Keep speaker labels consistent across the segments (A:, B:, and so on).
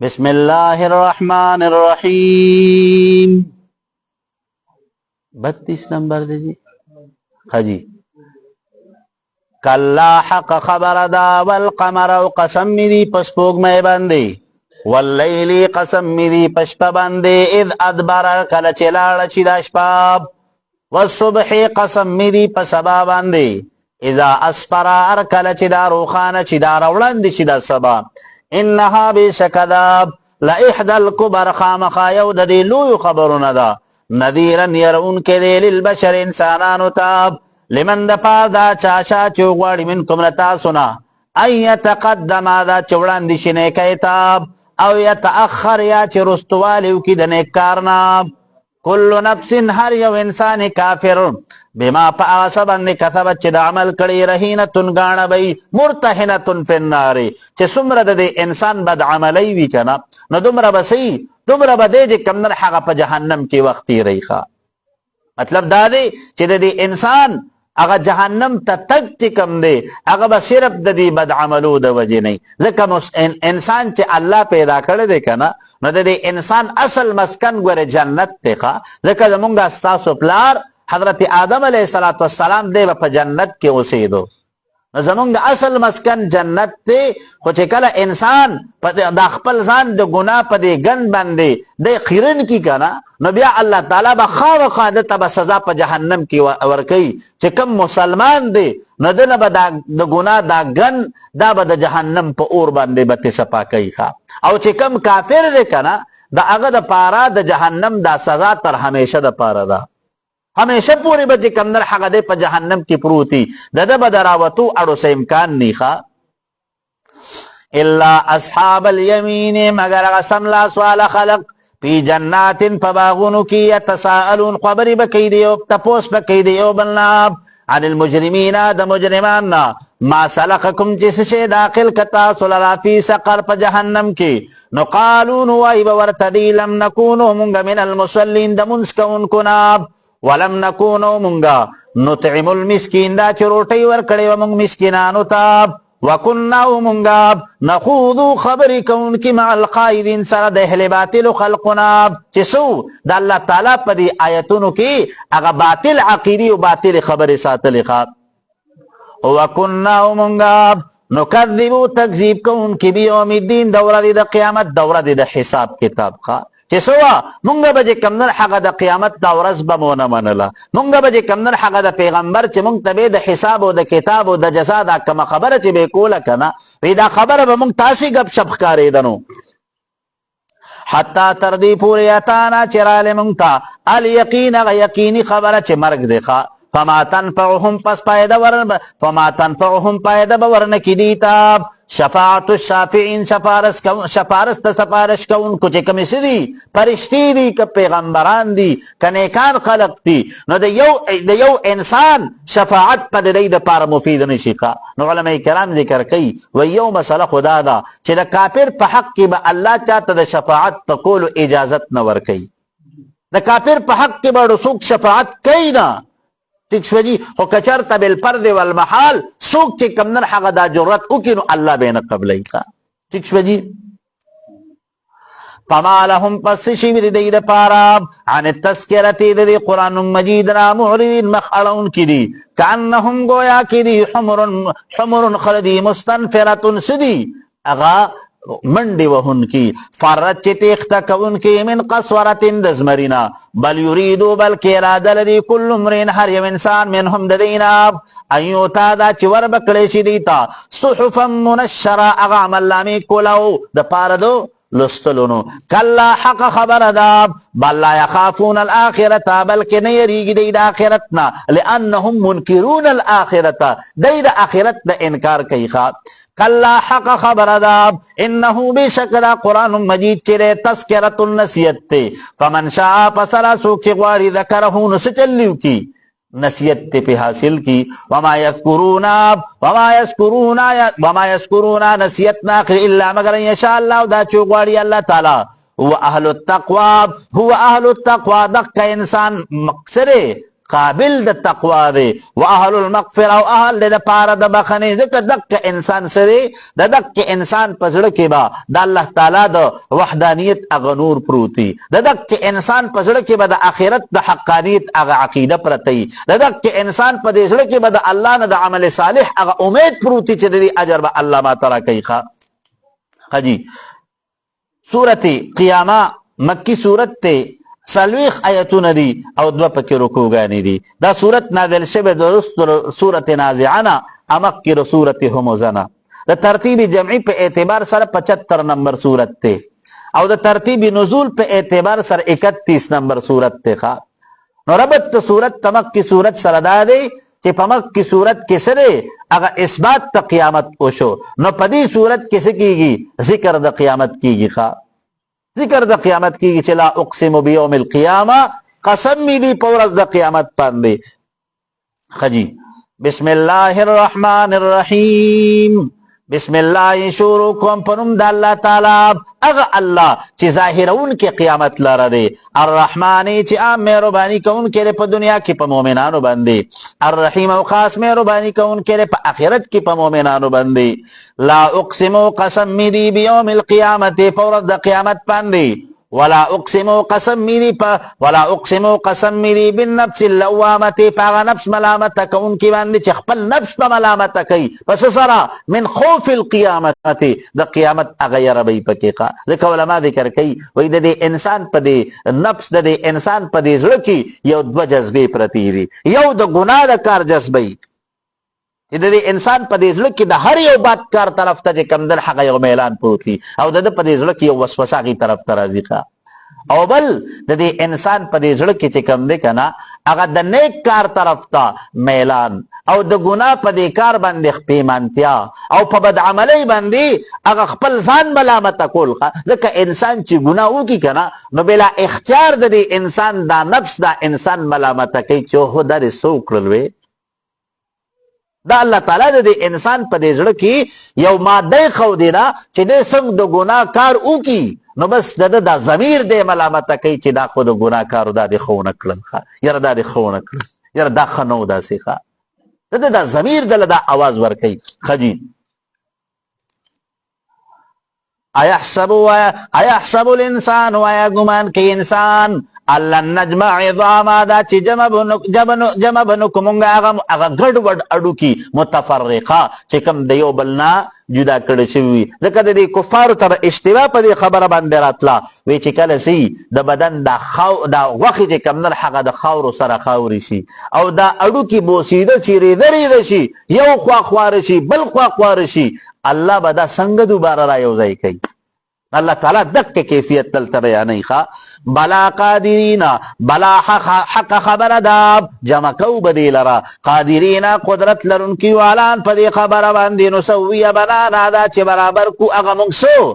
A: بسم الله الرحمن الرحیم 32 نمبر دیجیے خجی کلا حق خبر دا والقمر و قسم دی پسپوگ میں بندی واللیلی قسم دی پشپ بندی اذ ادبر کل چلاڑ چی دا شپاب والصبح قسم دی پسبا بندی اذا اسپرا ارکل چی دا روخان چی دا روڑند چی دا سبا انها بشکذاب لإحدى الكبر خامخا یود دی لوی خبرون دا نذیرا یرون کے دی للبشر انسانانو تاب لمن دپار دا چاشا چوغواری منکم نتاسونا ان یتقدم دا چوڑان دی شنے کتاب او یتأخر یا چی رستوالیو کی دنے کارناب کل نفس ہر یو انسان کافر بما پا آسبند کتبت چی دا عمل کری رہینتن گانا بی مرتحنتن فی الناری چی سمرد دے انسان بد عملی وی کنا نو دمرا بسی دمرا بدے جی کمنر حقا پا جہنم کی وقتی رئی خوا مطلب دا دے چی دے انسان اگا جہنم تا تک چی کم دے اگا با صرف دا دی بد عملو دا وجہ نہیں ذکر انسان چی اللہ پیدا کردے کنا نو دے انسان اصل مسکن گوری جنت تے خوا ذکر زمونگا استاسو پلار حضرت آدم علیہ السلام دے با پا جنت کے اسے دو زمونگا اصل مسکن جنت تے خوچے کلا انسان دا خپل ځان دا گناہ پا دے گن بندے دے خیرن کی کنا نو بیا اللہ تعالیٰ با خواہ خواہ با سزا پا جہنم کی ورکی چے کم مسلمان دے نو دن با دا گناہ دا گن دا با دا جہنم پا اور بندے با تسپا کئی خواہ او چے کم کافر دے کنا دا اگا دا پارا دا جہنم دا سزا تر ہمیشہ دا پارا دا ہمیشہ پوری بچے کمدر حق دے پا جہنم کی پروتی دا بدراوتو اڑو سے امکان نہیں خواہ اللہ اصحاب الیمین مگر غسم لا سوال خلق پی جنات پباغونو کی یتساءلون خبری بکی دیو تپوس بکی دیو بلناب عن المجرمین دا مجرماننا ما سلقکم جس شے داخل کتا سلرا فی سقر پا جہنم کی نقالون وائب ورتدی لم نکونو منگا من المسلین دا منسکون کناب ولم نکونو منگا نطعم المسکین دا چروٹی ورکڑی ومنگ مسکنانو تاب وکناو منگا نخوضو خبری کون کی مع القائدین سر دہل باطل خلقناب چسو دا اللہ تعالیٰ پا دی آیتونو کی اگا باطل عقیدی و باطل خبر ساتل خواب وکناو منگا نکذبو تکذیب کون کی بیوم الدین دورہ دی دا قیامت دورہ دی دا حساب کتاب خواب چسوا منگا بجے کمدر حقا دا قیامت دا ورز بمونا منلا منگا بجے کمدر حقا دا پیغمبر چے منگ تبے دا حساب و دا کتاب و دا جزا دا کما خبر چے بے کولا کنا وی دا خبر با منگ تاسی گب شب کارے دنو حتی تردی پوری اتانا چرال منگ تا الیقین غا یقینی خبر چے مرگ دیخوا فما تنفعهم پس پایدہ ورن فما تنفعهم پایدہ ورن کی دیتاب شفاعت الشافعین شفارس تا سفارش کون کچھ کمی سی دی پرشتی دی که پیغمبران دی که نیکان خلق دی نو دا یو انسان شفاعت پا دی دا پار مفید نشیقا نو علماء کرام ذکر کئی و یو مسئلہ خدا دا چی دا کافر پا حق کی با اللہ چاہتا دا شفاعت تا کولو اجازت نور کئی دا کافر پا حق کی با رسوک شفاعت کئی نا ٹھیک شو جی خو کچرتا بالپرد والمحال سوک چی کمدن حق دا جرات اکنو اللہ بین قبلی کا ٹھیک شو جی فما لهم پس شویر دید پاراب عن التذکرتی دی قرآن مجید را معرضین مخالون کی دی کانہم گویا کی دی حمر خلدی مستنفرتن سدی اغا منڈی وہن کی فرد چی تیختا کون کی من قصورت دزمرینا بل یریدو بلکی ارادہ لدی کل امرین ہر یم انسان منہم ددیناب ایوتا دا چی وربکڑی چی دیتا صحفا منشرا اغام اللامی کلاو دا پاردو لستلونو کلا حق خبر دا بل لا يخافون الاخرة بلکې نه یریږي دی د آخرتنا لانهم منکرون الاخرة دی د آخرت د انکار کوي کلا حق خبر دا انه بشکل قرآن مجید چره تذکرۃ النصیحت تے فمن شاء پسرا سوک چه غواړي ذکرہو نو سچلیو کی نصیحت تے پہ حاصل کی وما یذکرون نصیحت ناخر الا مگر یشاء اللہ دا چو غواړي اللہ تعالی هو اهل التقوى دق انسان مقصره قابل د تقوا دی و اهل المغفرة او اهل د پاره د بخنه دک انسان سره د دک انسان پزړه کې با د الله تعالی د وحدانیت اغه نور پروتي د دک انسان پزړه کې به د اخرت د حقانیت اغه عقیده پرتی د دک انسان په دې ځړه کې به د الله نه د عمل صالح اغه امید پروتي چې د اجر به الله ما تعالی کوي خجی سورۃ قیامه مکی سورۃ ته سلویخ آیتون دی او دو پکی رکوگانی دی دا سورت نازل شبه درست سورت نازعانا امک کی سورت هموزنا دا ترتیب جمعی پہ اعتبار سر 75 نمبر سورت تے او دا ترتیب نزول پہ اعتبار سر 31 نمبر سورت تے خواہ نو ربط سورت تمک کی سورت سردا دے چی پمک کی صورت کسرے اگر اثبات تا قیامت اوشو نو پدی صورت کس کی گی ذکر دا قیامت کی گی خواہ ذکر دا قیامت کی گی چلا اقسم بیوم القیامة قسم می دی پورز دا قیامت پاندے خجی بسم اللہ الرحمن الرحیم بسم اللہ شروع کم پنم دا اللہ تعالی اغا اللہ چی ظاہرون کے قیامت لارا دے الرحمانی چی عام مہربانی کون کے لئے پا دنیا کی پا مومنانو بندے الرحیم و خاص مہربانی کون کے لئے پا آخرت کی پا مومنانو بندے لا اقسمو قسم می دی بیوم القیامت پورد دا قیامت پاندے ولا اقسمو قسم میری بالنفس اللوامت پاغا نفس ملامت کون کی باندے چخپل نفس پا ملامت کئی پس سرا من خوف القیامت دا قیامت اغیر بی پکیقا ذکر علماء ذکر کئی وی دا دے انسان پا دے نفس دا دے انسان پا دے زرکی یو دو جذبے پرتی دی یو دا گناہ دا کار جذبی د دې انسان په دې ځل کې د هر یو بد کار طرف ته چې کم دل حق یو میلان پروتي او د په دې ځل کې یو وسوسه غي طرف ته راځي او بل د دې انسان په دې ځل کې چې کم دی کنه هغه د نیک کار طرف ته میلان او د ګناه په دې کار باندې خپېمانتیا او په بد عملی باندې هغه خپل ځان ملامت کول ځکه انسان چې ګناه وکړي کنه نو بلا اختیار د دې انسان دا نفس دا انسان ملامت کوي چې هو دا څه وکړل وې دا الله تعالی د انسان په دې ځړه کې یو ماده خو دینا چې د څنګه د ګناه کار وکي نو بس د ضمیر د ملامت کوي چې دا خو د ګناه کار د خو نه کړل یاره دا خو نه کړل یاره دا خنو دا سیخه د ضمیر د आवाज ور کوي خجی ایحسب الانسان ویا ګمان کوي انسان الله نجمع عظاما دا چې جمع بنکو مونږه هغه ګډ وډ اډو کی متفرقه چې کوم د یو بلنا جدا کړی شوی ځکه د کفارو ته اشتباه په دې خبره باندې راتله وی چې کله سي د بدن دا غوښې چې کوم نه هغه د خاورو سره خاوري شي او دا اډو کی بوسیده چې ریده شي یو خوا خوار شي بل خوا خوار شي الله به دا څنګه دوباره را یو ځای کوي اللہ تعالیٰ دک کیفیت تلتا بیانی خواہ بلا قادرین بلا حق خبر داب جمع کو بدی لرا قادرین قدرت لرن کی والان پدی خبر باندی نسوی بنانا دا چی برابر کو اغا منگسو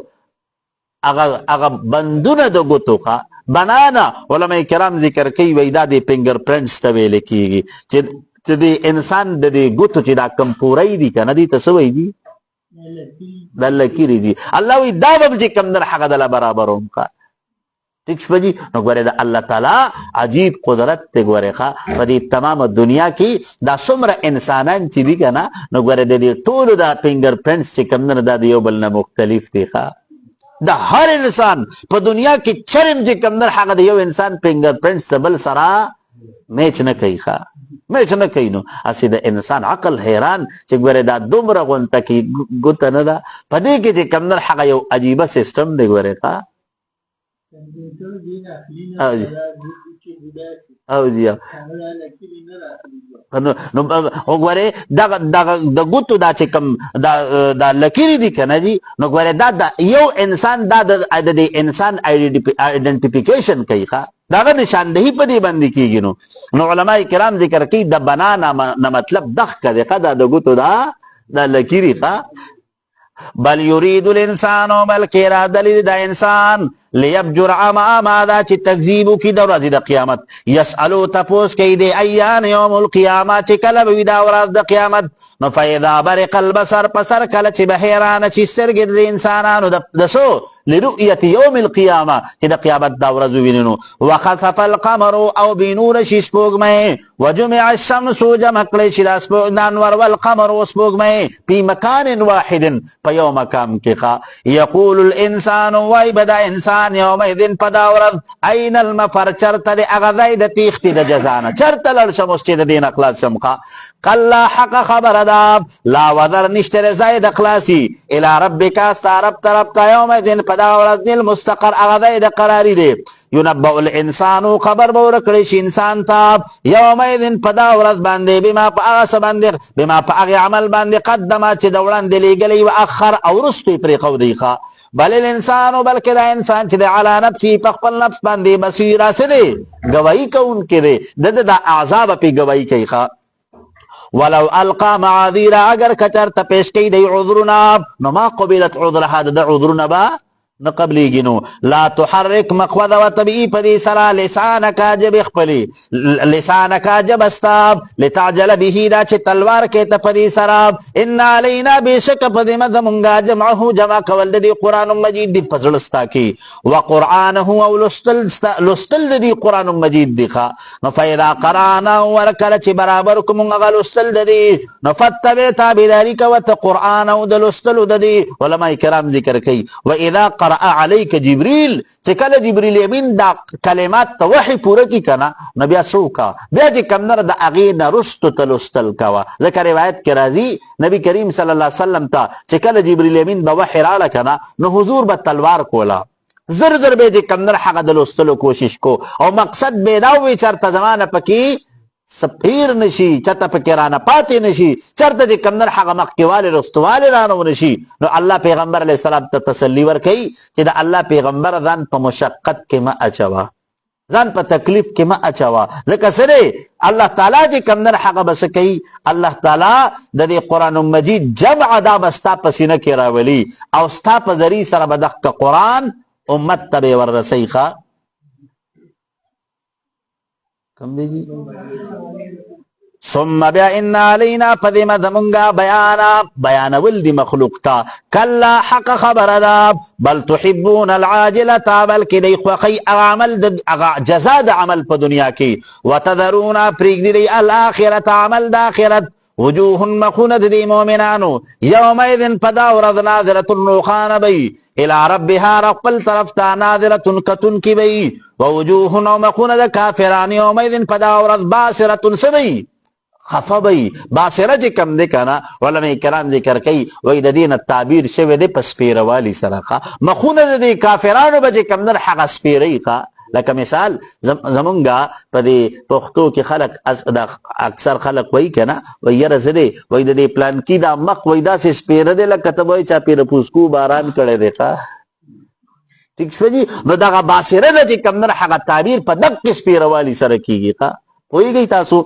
A: اغا بندون دو گتو خواہ بنانا علماء کرام ذکر کی ویدہ دی پنگر پرنٹس تویلے کی گی چی دی انسان دی گتو چی دا کمپورائی دی کا ندی تسوئی دی دا لکیری دی اللہ وی دا بب جی کم در حق دل برابرون کا ٹھیک شپا جی نو گوارے دا اللہ تعالی عجیب قدرت تے گوارے خواہ و دی تمام دنیا کی دا سمر انسانان چی دی کنا نو گوارے دی طول دا فنگر پرنٹس چی کم در دا دیو بلنا مختلف دی خواہ دا ہر انسان پا دنیا کی چرم چی کم در حق دیو انسان فنگر پرنٹس بل سرا میچ نکئی خواہ میچ نکئی نو اسی دا انسان عقل حیران چی گوارے دا دومرا غنطا کی گتا ندا پا دی کی چی کم در حق یو عجیبہ سسٹم دی گوارے خواہ او جی نو وګوره د ګوتو دا چې کوم دا لکيري دي کنه جی نو وګوره دا یو انسان دا د انسان آیډنټیفیکیشن کوي ښا داغه نشاندهی په دې باندې کیږي نو علماء کرام ذکر کوي د بنانا نه مطلب دغ کده قدا د ګوتو دا لکيري ښا بل يريد الانسان بلکې اراده لري د انسان ليبجر ما دا چې تکذیب کی د ورځې د قیامت يسالو تپوس کوي د ایان یوم القیامه چې کله به دا ورځ د قیامت نو فاذا برق البصر پسر کله چې بهران چې سترګې د انسانانو د سو لرؤيه يوم القيامه چې د قیامت دا ورځ وینینو وخسف القمر او بنور شي سپوږمۍ وجمع الشمس جمع کړي چې د انوار والقمر وسپوږمۍ په مکان واحد په یو مقام کې یقول الانسان وای بدا انسان یومئذ پدا ورځ اين المفر چرته د اغذای د تیختی د جزانه چرته لړ شمس چې د دین اخلاص شمقا قلا حق خبر دا لا وذر نشتر زائد اخلاصي الى ربك استرب طرف تا یومئذ پدا ورځ المستقر اغذای د قراری دی ينبأ الانسان خبر به ورکړي شي انسان ته یومئذ پدا ورځ باندې بما پاس باندې بما پاغه عمل باندې قدمه چې دوړان دی لګلې او اخر او رستي پرې خو دیخه بل الانسان بلکې دا انسان چې د علی نفسي په خپل نفس باندې بصیر اسدي گواہی کوون کړي د اعذاب په گواہی کوي ښا ولو القى معاذير اگر کچر ته پیش کوي د عذرنا نو ما قبلت عذر هذا د عذرنا با نقبلی گنو لا تحرك مقوذ وطبعی پدی سرا لسانکا جب اخپلی لسانکا جب استاب لتعجل به دا چه تلوار کے تپدی سراب ان علینا بیشک پدی مدمونگا جمعه جمع کول دی قرآن مجید دی پزلستا کی وقرآنه او لستل دی قرآن مجید دی خوا نفیدا قرآنه ورکل چه برابر کمونگا لستل دی نفتبع تابداری کوت قرآنه دلستل دی علماء کرام ذکر کی و اذا قرأ عليك جبريل چې کله جبريل امین دا کلمات ته وحي پوره کی کنا نبی اسوکا بیا چې کمنر د اغه نرست تلستل کوا ذکر روایت کې راځي نبی کریم صلی الله علیه وسلم ته چې کله جبريل امین به وحي راړه کنا نو حضور به تلوار کولا زر زر به چې کمنر حق د لستلو کوشش کو او مقصد به دا وی چرته زمانه پکې سپیر نشي چته پکرانه پاتې نشي چرته چې کمنر حق مخکواله رستواله رانو نشي نو الله پیغمبر علیه السلام ته تسلی ورکړي چې د الله پیغمبر ځان په مشقت کې ما اچوا ځان په تکلیف کې ما اچوا ځکه سره الله تعالی چې کمنر حق بس کوي الله تعالی د دې قران مجید جمع دا بستا پسینه کې راولي او ستا په ذری سره بدق قران امت ته ورسېخه کم دیگی ثم بیا ان علینا فدیم دمونگا بیانا ولدی مخلوق تا کلا حق خبر دا بل تحبون العاجلتا بلکی دی خوخی عمل جزا دا عمل پا دنیا کی وتذرونا پریگ دی الاخرت عمل دا آخرت وجوه مخوند دی مومنانو یومئذن پدا ورد ناظرت النوخان بی الى ربها رقل طرف تا ناظرت کتن کی بی ووجوه مخوند کافران یومئذن پدا ورد باسرت سبی خفا بی باسره چې کم دی کنا علماء کرام ذکر کوي وای د دین تعبیر شوی دی پس پیروالی سره مخونه د کافرانو به چې کم در حق سپیری ښا لکه مثال زمونږه په دې پښتو کې خلک اکثر خلک وای کنه وای یره زده وای د دې پلان کې دا مخ وای دا سه سپیره دی لکه ته وای چا پیر پوسکو باران کړي دی ښا ٹھیک شو جی نو دا باسره چې کم در حق تعبیر په دغه سپیروالی سره کیږي ښا وایږي تاسو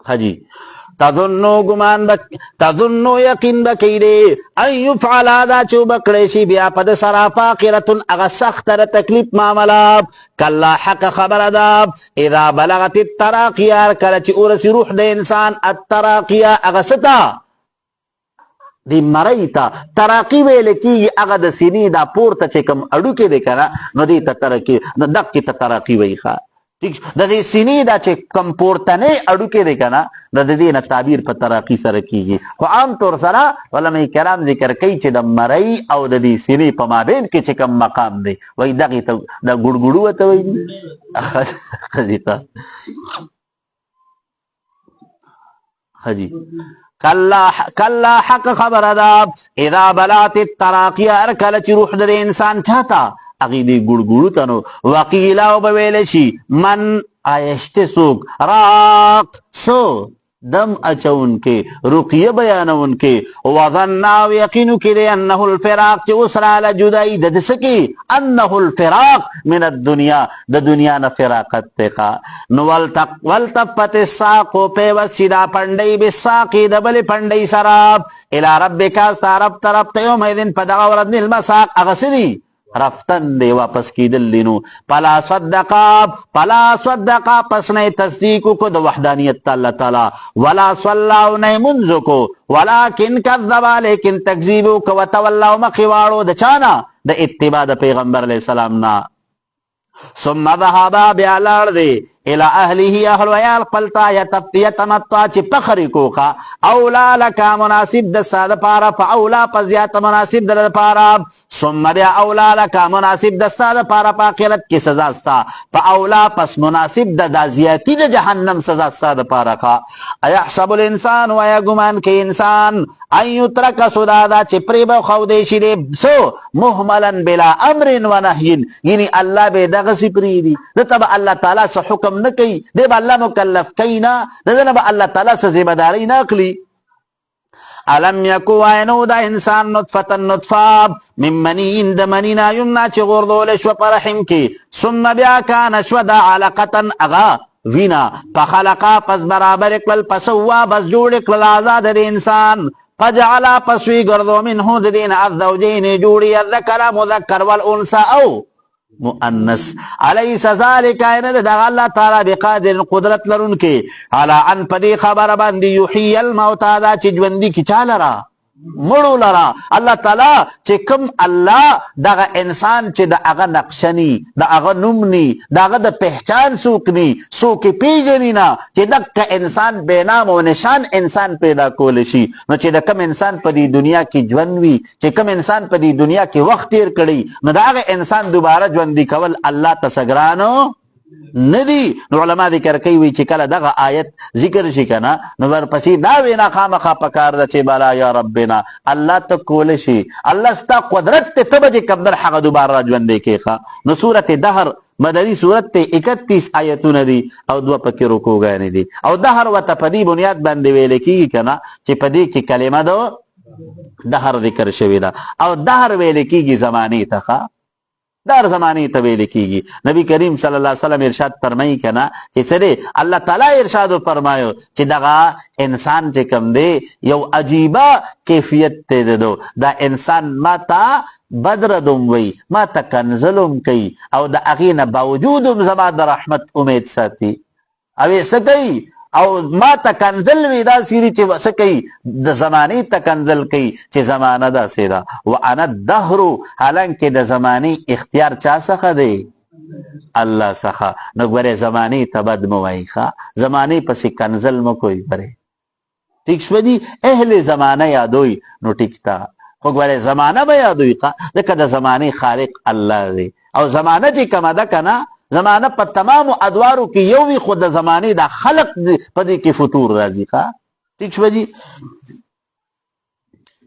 A: حجی تظنو گمان تظنو یقین بکیده ان یفعل دا چو بکڑیشی بیا پد سرا فاقرتن اغا سختر تکلیف معاملہ کلا حق خبر دا اذا بلغت التراقیار کلچی ارسی روح دا انسان التراقیار اغا ستا دی مرائی تا تراقی ویلکی اغا دا سینی دا پورتا چکم اڈو کے دیکھنا نو دی تا تراقی نو دق کی تا تراقی وی خواہ د دې سینې دا چې کم پورتنې اډوکې دی کنه د دې نه تعبیر په تراقی سره کیږي خو عام طور سره علماء کرام ذکر کوي چې د مړی او د دې سینې په مابین کې چې کم مقام دی وای دغه ته د ګړګړو وته وایي حجی کلا حق خبر ادا اذا بلات التراقی ارکل چی روح د انسان چاہتا اغیدی گڑگڑو تنو وقیلا و بویل شی من آیشت سوک راق سو دم اچون کے رقیہ بیانون کے وظننا یقینو کی دے انہو الفراق چی اسرا لجدائی دد سکی انہو الفراق من الدنیا دا دنیا نا فراقت تیقا والتفت الساقو پیوست شدا پندئی بالساقی دبل پندئی سراب الى ربکا سارب طرف تیوم ایدن پدغورد المساق اغسدی رفتن دے واپس کی دل لینو پلا صدقا پس نئے تصدیقو کو دا وحدانیت اللہ تعالی ولا صلاو نئے منزو کو ولیکن کذبا لیکن تکذیبو کو وتولاو مخیوارو دا چانا دا اتباع دا پیغمبر علیہ السلام نا ثم ذهبا بیالار دے الى اہلیہ اہل ویال قلتا یتمطا چی پخری کوخا اولا لکا مناسب دستا دا پارا فاولا پزیات مناسب دا پارا ثم بیا اولا لکا مناسب دستا دا پارا پاقیرت کی سزاستا فاولا پس مناسب دا زیاتی دا جہنم سزاستا دا پارا کا ایحسب الانسان ویا گمان کے انسان ان یترک سدادا چی پریب خودیشی دے سو محملا بلا امر و نحین یعنی اللہ بے دغسی پریدی دا تب اللہ تعالیٰ سے حکم نکی دے با اللہ مکلف کینا دے با اللہ تعالیٰ سے ذمہ داری ناکلی علم یکو آئینو دا انسان نطفتا نطفاب من منین دا منینا یمنا چی غردولش و پرحم کی ثم بیا کانش و دا علقتا اغا وینا پخلقا پس برابر اکلل پسوا بس جوڑ اکلل آزاد دے انسان فجعلا پسوی گردو منہو دین الزوجین جوڑی الذکر مذکر والانسا او مؤنس علیس ذالک ایند دا اللہ تعالی بقادر قدرت لرن کے علا ان پدی خبر باندی یحیی الموتا دا چی جوندی کی چالرا مڑو لرا اللہ تعالی چی کم اللہ دا انسان چی دا اغا نقشنی دا اغا نمنی دا اغا دا پہچان سوکنی سوکی پیجنی نا چی دا کا انسان بے نام و نشان انسان پیدا کولشی نو چی دا کم انسان پا دی دنیا کی جونوی چی کم انسان پا دی دنیا کی وقت تیر کری نو دا اغا انسان دوبارہ جوندی کول اللہ تسگرانو ندی نو علماء ذکر کئی وی چی کل دا آیت ذکر شی کنا نو ورپسی داوینا خامخا پکار دا چی بالا یا ربنا اللہ تا کولشی اللہ ستا قدرت تے تب جی کمدر حق دوبارہ جوندے کے خوا نو صورت دہر مدری صورت تے 31 آیتو ندی او دو پکی رکو گئے ندی او دہر و تا پدی بنیاد بندے ویلے کی کنا چی پدی کی کلمہ دو دہر ذکر شوی دا او دہر ویلے کی گی زمانی تا خوا دار زمانی طویل کی گی نبی کریم صلی اللہ علیہ وسلم ارشاد فرمائی کنا کہ سرے اللہ تعالیٰ ارشاد فرمایو کہ دغا انسان چے کم دے یو عجیبہ کیفیت تے دے دو دا انسان ما تا بدردم وی ما تا کنزلم کئی او دا اغین باوجودم زما دا رحمت امید ساتی او ایسا کئی او ما تکنزل وی دا سیری چی سکی دا زمانی تکنزل کئی چی زمانہ دا سیدا وانا الدہرو حالانکہ دا زمانی اختیار چا سخا دے اللہ سخا نگورے زمانی تبد موائی خوا زمانی پسی کنزل مکوئی برے ٹھیک شو دی اہل زمانہ یادوئی نو ٹکتا خگورے زمانہ با یادوئی خوا دکا دا زمانی خالق اللہ دے او زمانہ چی کما دا کنا زمانہ پا تمام ادوارو کی یووی خود زمانی دا خلق پدی کی فطور رازی خواہ ٹھیک شو جی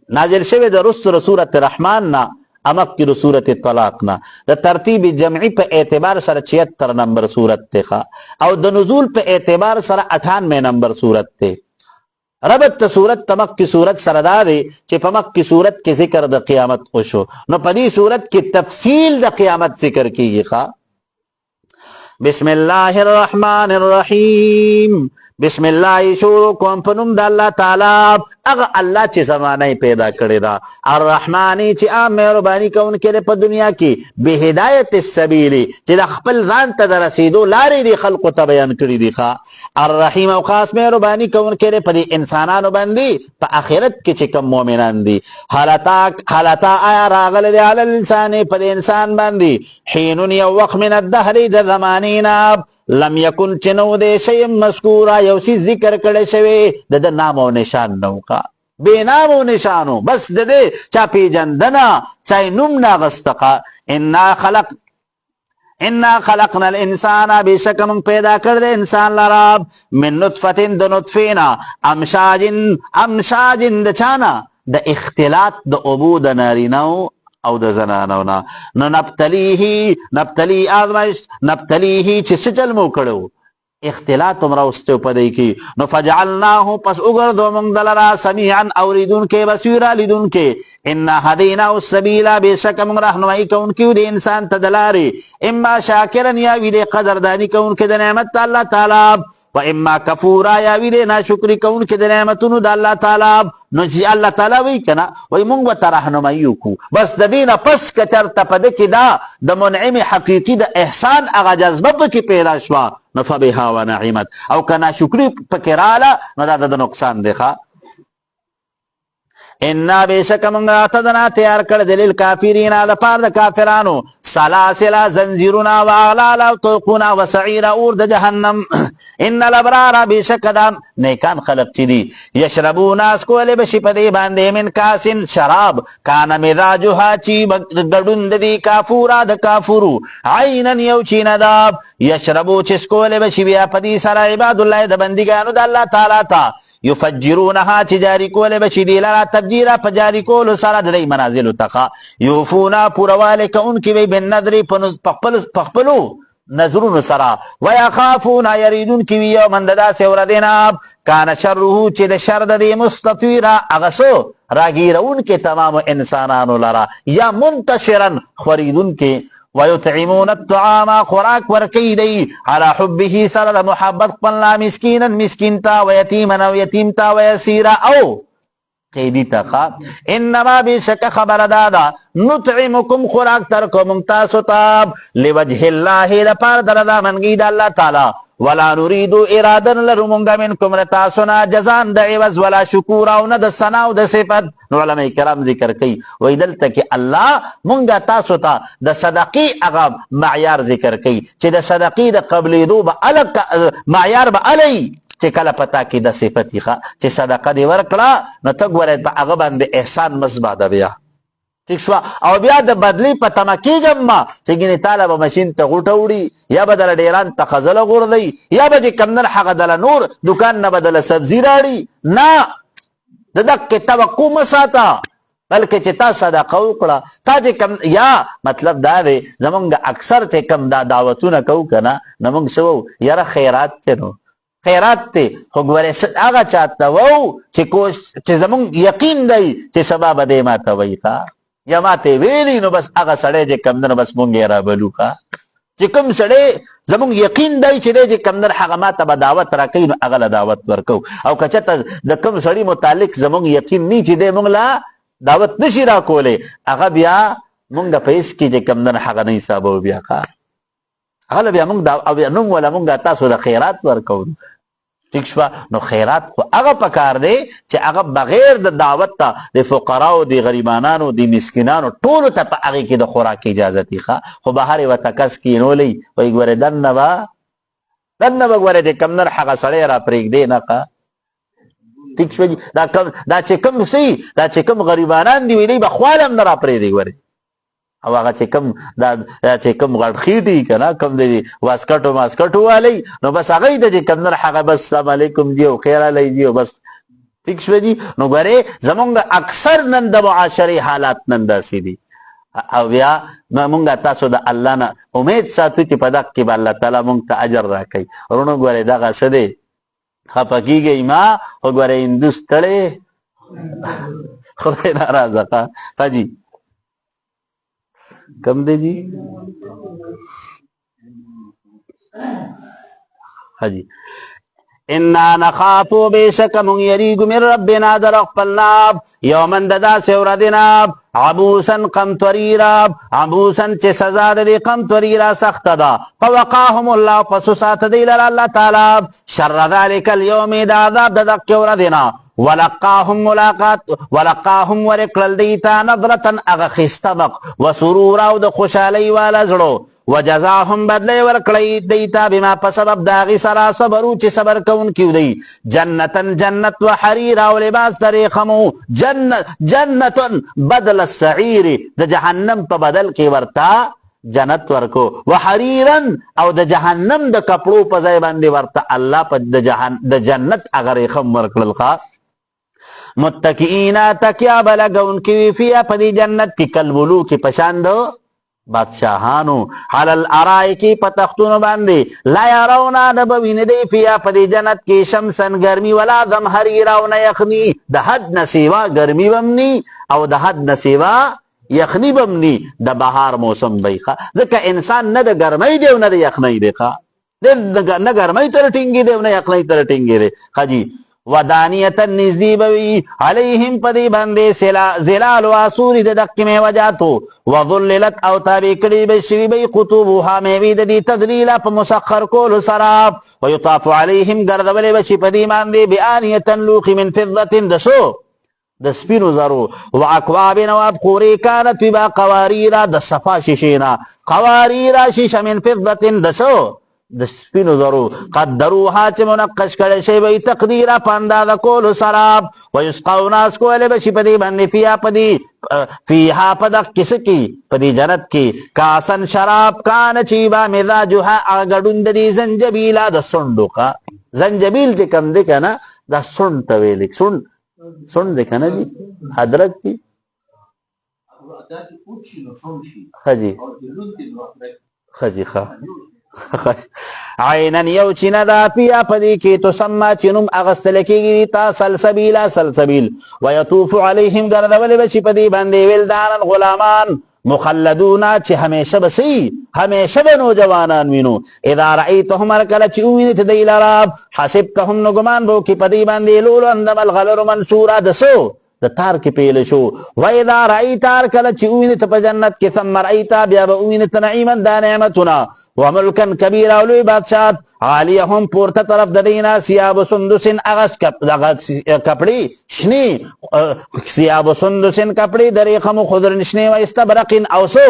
A: نازل شوی دا رست رسورت رحمان نا امک کی رسورت طلاق نا دا ترتیب جمعی پہ اعتبار سر 76 نمبر صورت تے خواہ او دا نزول پہ اعتبار سر 98 نمبر صورت تے ربط صورت تمک کی صورت سردا دے چی پمک کی صورت کی ذکر دا قیامت اوشو نو پدی صورت کی تفصیل دا قیامت ذکر کی گی خواہ بسم اللہ الرحمن الرحیم بسم اللہ شروع کون پنم دا اللہ تعالیٰ اگا اللہ چی زمانہ پیدا کرے دا الرحمانی چی آم مہربانی کون کرے پا دنیا کی بے ہدایت السبیلی چی دا خپل ذان تا دا رسیدو لاری دی خلق تا بیان کری دی خوا الرحیم او خاص مہربانی کون کرے پا دی انسانانو بندی پا آخرت کی چی کم مومنان دی حالتا آیا راغل دی علی الانسانی پا دی انسان بندی حینون یو وقت من الدہری دا زمانیناب لم یکن چنو دے شیم مذکورا یوسی ذکر کڑے شوے دا نام و نشان نوکا بے نام و نشانو بس دے چا پی جندنا چاہی نمنا غستقا انا انا خلقنا الانسان بشک من پیدا کړ د انسان لرا من نطفه د نطفینا امشاجن د چانا د اختلاط د اوبو د نارینو او د زنانو نه نو نبتلیه آزمایش نبتلیه چې څه چل مو کړو اختلاط مراوستو پدې کې نو فجعلناه پس وګرځو موږ دلرا سميعا اوریدونکو بصیرا لیدونکو ان هدینا السبیل بشک موږ راهنمایي کوونکو د انسان ته دلاري اما شاکرا یا وی د قدردانی کوونکو د نعمت الله تعالی و اما کفورا یا وی د ناشکری کوونکو د نعمتونو د الله تعالی نو چې الله تعالی وی کنه وای موږ به راهنمایي کو بس د دینه پس کتر ته پدې کې دا د منعم حقيقي د احسان هغه جذبه پکې پیدا شوه نو فبها ونعمت او کنا شکری پکراله نو دا د نقصان دی ښا ان بشک من اعتدنا تیار کړ دلیل کافرین د پاره د کافرانو سلاسل زنجیرنا واغلال او توقنا وسعیر اور د جهنم ان الابرار بشک د نیکان خلق چي دي یشربون اسکول بشي پدې باندې من کاسن شراب کان مزاجها چی ګډوند دي کافورا د کافورو عینن یو چین دا یشربو چسکول بشي بیا پدې سره عباد الله د بندګانو د الله تعالی تا یفجرونها چجاری کول بشي دی لرا تفجیرا پجاری کول سره د منازل تخا یوفونا پورواله کون کی وی بن نظر پخپلو نظرون سرا ويخافون يريدون کی یوم انددا سور دینا کان شره چې د شر د مستطیرا اغسو راگیرون کې تمام انسانانو لرا یا منتشرا خریدون کې ويطعمون الطعام خوراک ورکی دی على حبه سره محبت قلنا مسکینا مسکینتا ويتیما ويتیمتا ويسيرا او قیدی تخا انما بشک خبر دادا نطعمکم خوراک ترکو ممتاسو تاب لوجه الله لپار دردا منگی دا اللہ تعالی ولا نريدو ارادن لرمونگا منکم رتاسونا جزان دا عوض ولا شکوراو ند سناو دا صفت نو علماء کرام ذکر کئی ویدلتا کہ اللہ مونگا تاسو تا دا صدقی اغا معیار ذکر کئی چی دا صدقی دا قبلی دو با الگ معیار با علی چې کله پتا کې د صفتی ښه چې صدقه دی ورکړه نو ته ګورې په هغه باندې احسان مزباده بیا ٹھیک شو او بیا د بدلی په تمه کېږم ما چې ګینې تاله به ماشین ته غوټه وړي یا به دله ډیران ته خزله غورځوي یا به چې کمدن هغه دله نور دوکان نه به دله سبزي راړي نه د دقې توقع مه ساته بلکې چې تا صدقه وکړه تا چې کم یا مطلب دا دی زمونږ اکثر چې کم دا دعوتونه کوو که نه نو موږ څه وو یاره خیرات دی نو خیرات ته خو ګورې هغه چاته وو چې زمونږ یقین دی چې سبا به دی ماته وایي یا ماته ویلي نو بس هغه سړی چې کم دی نو بس مونږ یې رابلو چې کوم سړی زمونږ یقین دی چې دی چې کم دی هغه ماته به دعوت راکوي نو هغه له دعوت ورکو او که چېرته د کوم سړي متعلق زمونږ یقین نی چې دی مونږ له دعوت نشي راکولی هغه بیا مونږ په هېڅ کې چې کم دی هغه نه حسابوو بیا هغه بیا مونږ نوم ولا مونږ تاسو د خیرات ورکو ٹھیک شو نو خیرات خو هغه پکار دی چې هغه بغیر د دعوت ته د فقراو د غریبانانو د مسکینانو ټولو ته په هغې کې د خوراک اجازه دی خو بهر یې ورته کس کینولی وایي ګورې دننه به ګورې چې کم نر هغه سړی را پرېږدې نه ٹھیک شو دا چې کوم څه دا چې کوم غریبانان دي وي دی به خوال هم نه را پرېږدي ګورې او هغه چې کوم غټ خېټي که نه کوم د واسکټو ماسکټو والی نو بس هغه ته چې کوم نه هغه بس سلام علیکم جی او خیر علی جی او بس ٹھیک شوه جی نو ګورې زمونږ اکثر نن د معاشرې حالات نن داسې دي او بیا مونږ تاسو د الله نه امید ساتو چې په دغه کې به الله تعالی مونږ ته اجر راکوي ورونو ګورې دغه څه دی خفه کېږئ ما خو ګورې هندو ستړی خدای ناراضه ښه جی کم دے جی ہاں جی انا نخافو بے شک من یریگو من ربنا در اقبلنا یومن ددا سوردنا عبوسا قمطریرا عبوسا چه سزا دی قمطریرا سخت دا فوقاهم اللہ پسوسات دی لر اللہ تعالی شر ذالک اليوم دا عذاب ددق وردنا ولقاهم ملاقات ولقاهم ورکل دیتا نظرتا اغخستبق وسرورا و د خوشالی والا زړو وجزاهم بدلی ورکلی دیتا بما پسبب داغی سرا صبرو چی صبر کون کیو دی جنتن جنت و حریرا و لباس طریقمو جنتن بدل السعیر د جهنم پا بدل کی ورتا جنت ورکو وحریرن او د جهنم د کپړو په ځای باندې ورته الله په د جنت هغه ریخم ورکړل ښه متکئینا تکیا بلګون کی فیا په دې جنت کې کلبلو کې پشاند بادشاہانو حلل ارای کی پتختون باندې لا يرونا نبوین دی فیا په دې جنت کې شمسن گرمی ولا زمهریرا او نه یخنی د حد نسیوا گرمی بمنی او د حد نسیوا یخنی بمنی د بهار موسم بیخه ځکه انسان نه د گرمی دی او نه د یخنی دی ښه نه گرمی تر ټینګي دی او نه یخنی تر ټینګي دی خجی ودانیتا نزدی بوی علیہم پدی بندے زلال واسوری ددق میں وجاتو وظللت او تابی کڑی بشوی بی قطوبوها میوید دی تدلیلا پا مسخر کول سراب ویطاف علیہم گردولی بشی پدی ماندی بیانیتا لوخی من فضت دسو دسپینو زرو واکواب نواب قوری کانت ببا قواریرا دصفا ششینا قواریرا شش من فضت دسو د سپینو زرو قدروها چې منقش کړی شی وي تقدیره په اندازه کولو سراب ویسقون اسکولی بشي په دې باندې فیها په دغه کیسه کې په دې جنت کې کاسن شراب کان چې با مزاجها هغه ګډون د دې زنجبیله د سونډو ښه زنجبیل چې کوم دی که نه دا سونډ ته ویل سونډ دی که نه دي ادرک دي ښه جي ښه جي ښه عینن یو چینه دا پیا پدی کې تسمى چنوم اغستل کېږي تا سلسبیل ويطوف علیهم گردول بشي پدی باندې ولدان غلامان مخلدونا چې همیشه بسی همیشه به نوجوانان وینو اذا رأيتهم هرکله چې ووینې ته دی لراب حسبتهم نو ګمان به وکړي پدی باندې لولو اندم الغلر منصورا دسو د تار کې پیل شو وإذا رأيت هرکله چې ووینې ته په جنت کې ثم رأيت بیا به ووینې ته نعیما دا نعمتونه وملکا کبیرا او لوی بادشاهت عالیهم پورته طرف د دینا ثیاب سندس اغس کپڑی شنی ثیاب سندس کپڑی د ریخم خضر شنی و استبرق اوسو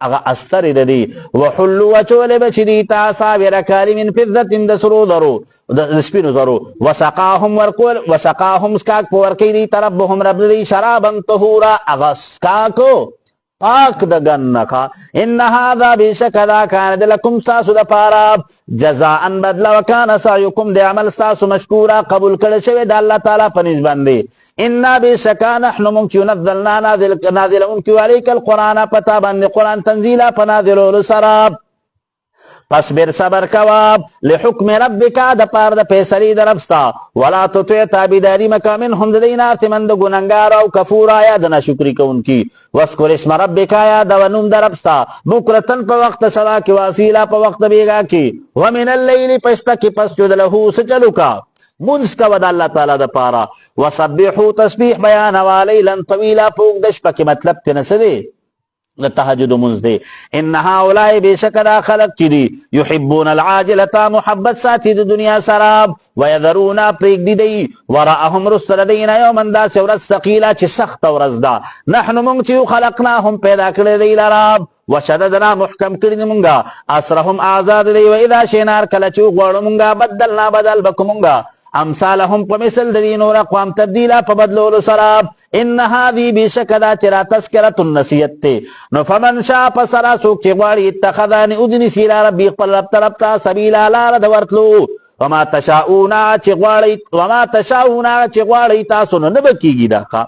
A: اغا استر د دی وحلوا وچول بچدی تا صابر کاری من فضت د سرو درو د سپینو درو وسقاهم سکاک ورکی دی ربهم رب دی شرابا طهورا اغا سکاکو پاک د گنکا ان هذا بشکدا کان لکم ساسو د پارا جزاء بدلا وکانا سعیکم د عمل ساسو مشکورا قبول کړه شوی د الله تعالی په نسبت باندې ان بشکا نحن ممکن نزلنا نازل ممکن علیک القران پتا باندې قران تنزیلا پنازلول سراب پس بیر صبر کواب لحکم ربک د پار د فیصلی در ربستا ولا تطع تابیداری مکا منهم د دینا ارتمند گننگار او کفورا یا د ناشکری کونکی وذکر اسم ربک یا د ونوم در ربستا بکرتن په وخت سبا کی واسیلا په وخت بیگا کی ومن اللیل پشپا کی پسجد له سجلو کا منس کا ود اللہ تعالی د پارا وسبحوا تسبیح بیان والیلا طویلا پوک دشپا کی مطلب تنسدی لتهجد منزدي ان هؤلاء بشكل خلق چدي يحبون العاجله محبت ساتي د دنیا سراب ويذرون پريګ دي وراءهم رسل دينا يوم دا ورځ ثقيله چې سخت ورځ ده نحن مونږ چې خلقناهم پیدا کړی دی لراب وشددنا محکم کړی دی مونږه اسرهم آزاد دی واذا شینار کله چې غوړو مونږه بدلنا بدل بکومږه امثالهم په مثل د دین اور اقوام تبدیلا په بدلولو سراب ان هذه بشکدا چرا تذکرۃ النسیت ته نو فمن شاء فسرا سوک چې غواړي اتخذانی ادنی سیلا ربی خپل رب طرف ته سبیلا لار د ورتلو وما تشاؤون چې غواړي تاسو نه بکیږي دا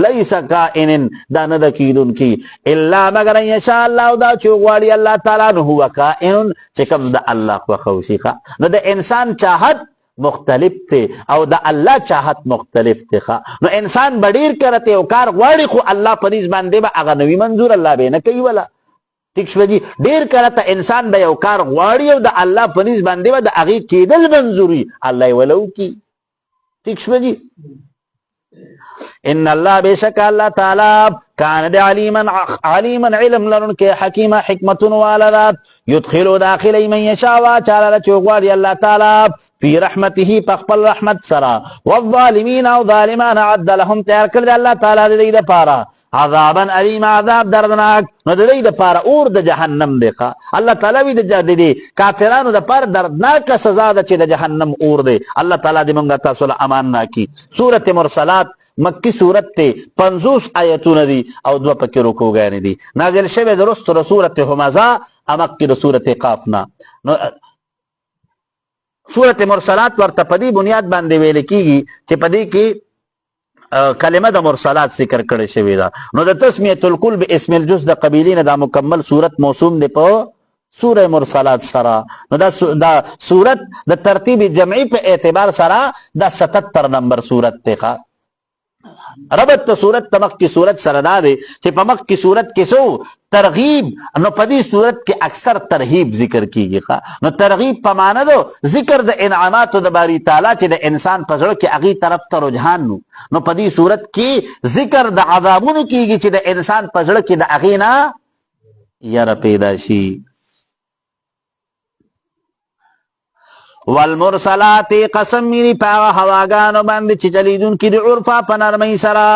A: لیس کائن دا نه د کیدونکي الا مگر ان شاء الله دا چې غواړي الله تعالی نو هو کائن چې کوم د الله خو خوشيخه نو د انسان چاهت مختلف ته او د الله چاہت مختلف ته نو انسان بډیر کرته او کار غواړي خو الله پریز باندې به هغه نوی منظور الله به نه کوي ولا ټیک شو جی ډیر کرته انسان به یو کار غواړي او د الله پریز باندې به د هغه کېدل منظوري الله ولو کی ټیک شو جی ان الله بشک الله تعالی کان د علیما علم لرن کې حکیمه حکمت والذات يدخل داخل من يشاء تعالی چوغواړي الله تعالی فی رحمته پخپل رحمت سرا والظالمین او ظالمان عد لهم تیار کړل الله تعالی د دې لپاره عذابا الیم عذاب دردناک نو د دې لپاره اور د جهنم دی الله تعالی وی د دې کافرانو لپاره دردناک سزا ده چې د جهنم اور دی الله تعالی دې موږ تاسو له امان ناکي سورۃ مرسلات مکی صورت ته 50 آیتونه دي او 2 پکې رکوګانې دي. نازل شوی درست د سورت همزه امکې د سورت قاف نه. نو سورت مرسلات ورته په دې بنیاد باندې ویل کیږي چې په دې کې کلمه د مرسلات ذکر کړی شوی ده. نو د تسمیه الکل باسم الجزء د قبیلې نه دا مکمل صورت موسوم دی په سوره مرسلات سره. نو دا صورت د ترتیب جمعي په اعتبار سره دا 77 نمبر صورت ته. ربط ته صورت ته مخکې صورت سره دا دی چې په مخکې صورت کې سو ترغیب، نو په دې صورت کې اکثر ترغیب ذکر کیږي. نو ترغیب په معنا دو ذکر د انعاماتو د باری تعالی چې د انسان په زړه کې هغې طرف ته رجحان نو په دې صورت کې ذکر د عذابونو کیږي چې د انسان په زړه کې د هغې نه یره پیدا شي. والمرسلات قسم میری پاغا هواگانو باندې چې چلیدون کی د عرفا په نرمۍ سره.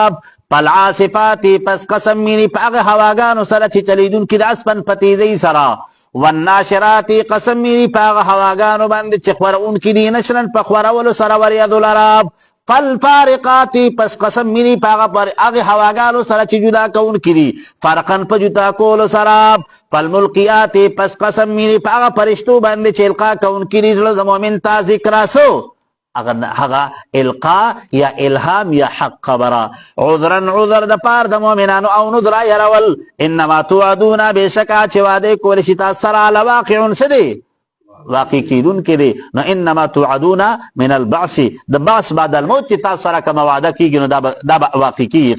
A: فالعاصفات پس قسم میری پاغا هواگانو سره چې چلیدون کی د اسپن په تیزۍ سره. والناشرات قسم میری پاغا هواگانو باندې چې خورون کی دی نشرن په خورولو سره وریدو لراب. فالفارقات پس قسم میری پاغا پر اغه هواگانو سره چې جدا کون کړي فرقن په جدا کولو سره. فالملقیات پس قسم میری پاغا پرشتو باندې چې القا کون کړي زړه د مؤمن تا ذکر سو هغه القا یا الهام یا حق خبره. عذرا عذر د پار د مؤمنانو او نذرا يرول. انما توعدون بشکا چې واده کول شي تاسو سره لواقع سدي واقع کیدون کې دی. نو انما توعدون من البعث د بعث بعد الموت چې تاسو سره کوم وعده کیږي نو دا واقع کیږي.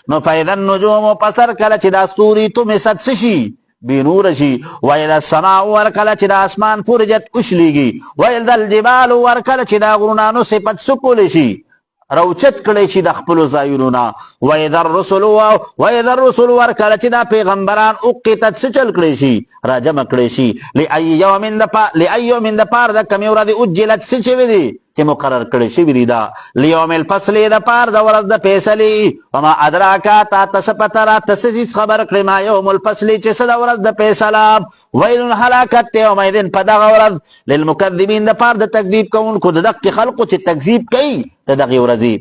A: نو فاذا النجوم پسر کله چې دا ستوري تمست شي بنور شي. واذا السماء ورکله چې د اسمان فرجت وشلیږي. واذا الجبال ورکله چې دا غرونانو صفت سکول شي روچت کړی شي د خپلو ځایونو نه. واذا الرسل ورکله چې دا پیغمبران اقتت سچل کړی شي راجمع کړی شي. لأي يوم د پار د کمې ورځې اجلت څه شوي دي چې مقرر کړی شوي دي. دا لیوم الفصل د پار د ورځ د فیصلې. وما ادراکا تا ته څه پته راته څه څیز خبر کړې ما یوم الفصل چې څه د ورځ د فیصله. ویل هلاکت دی یومئذ په دغه ورځ للمکذبین د پار د تکذیب کوونکو د دغې خلقو چې تکذیب کوي د دغې ورځې.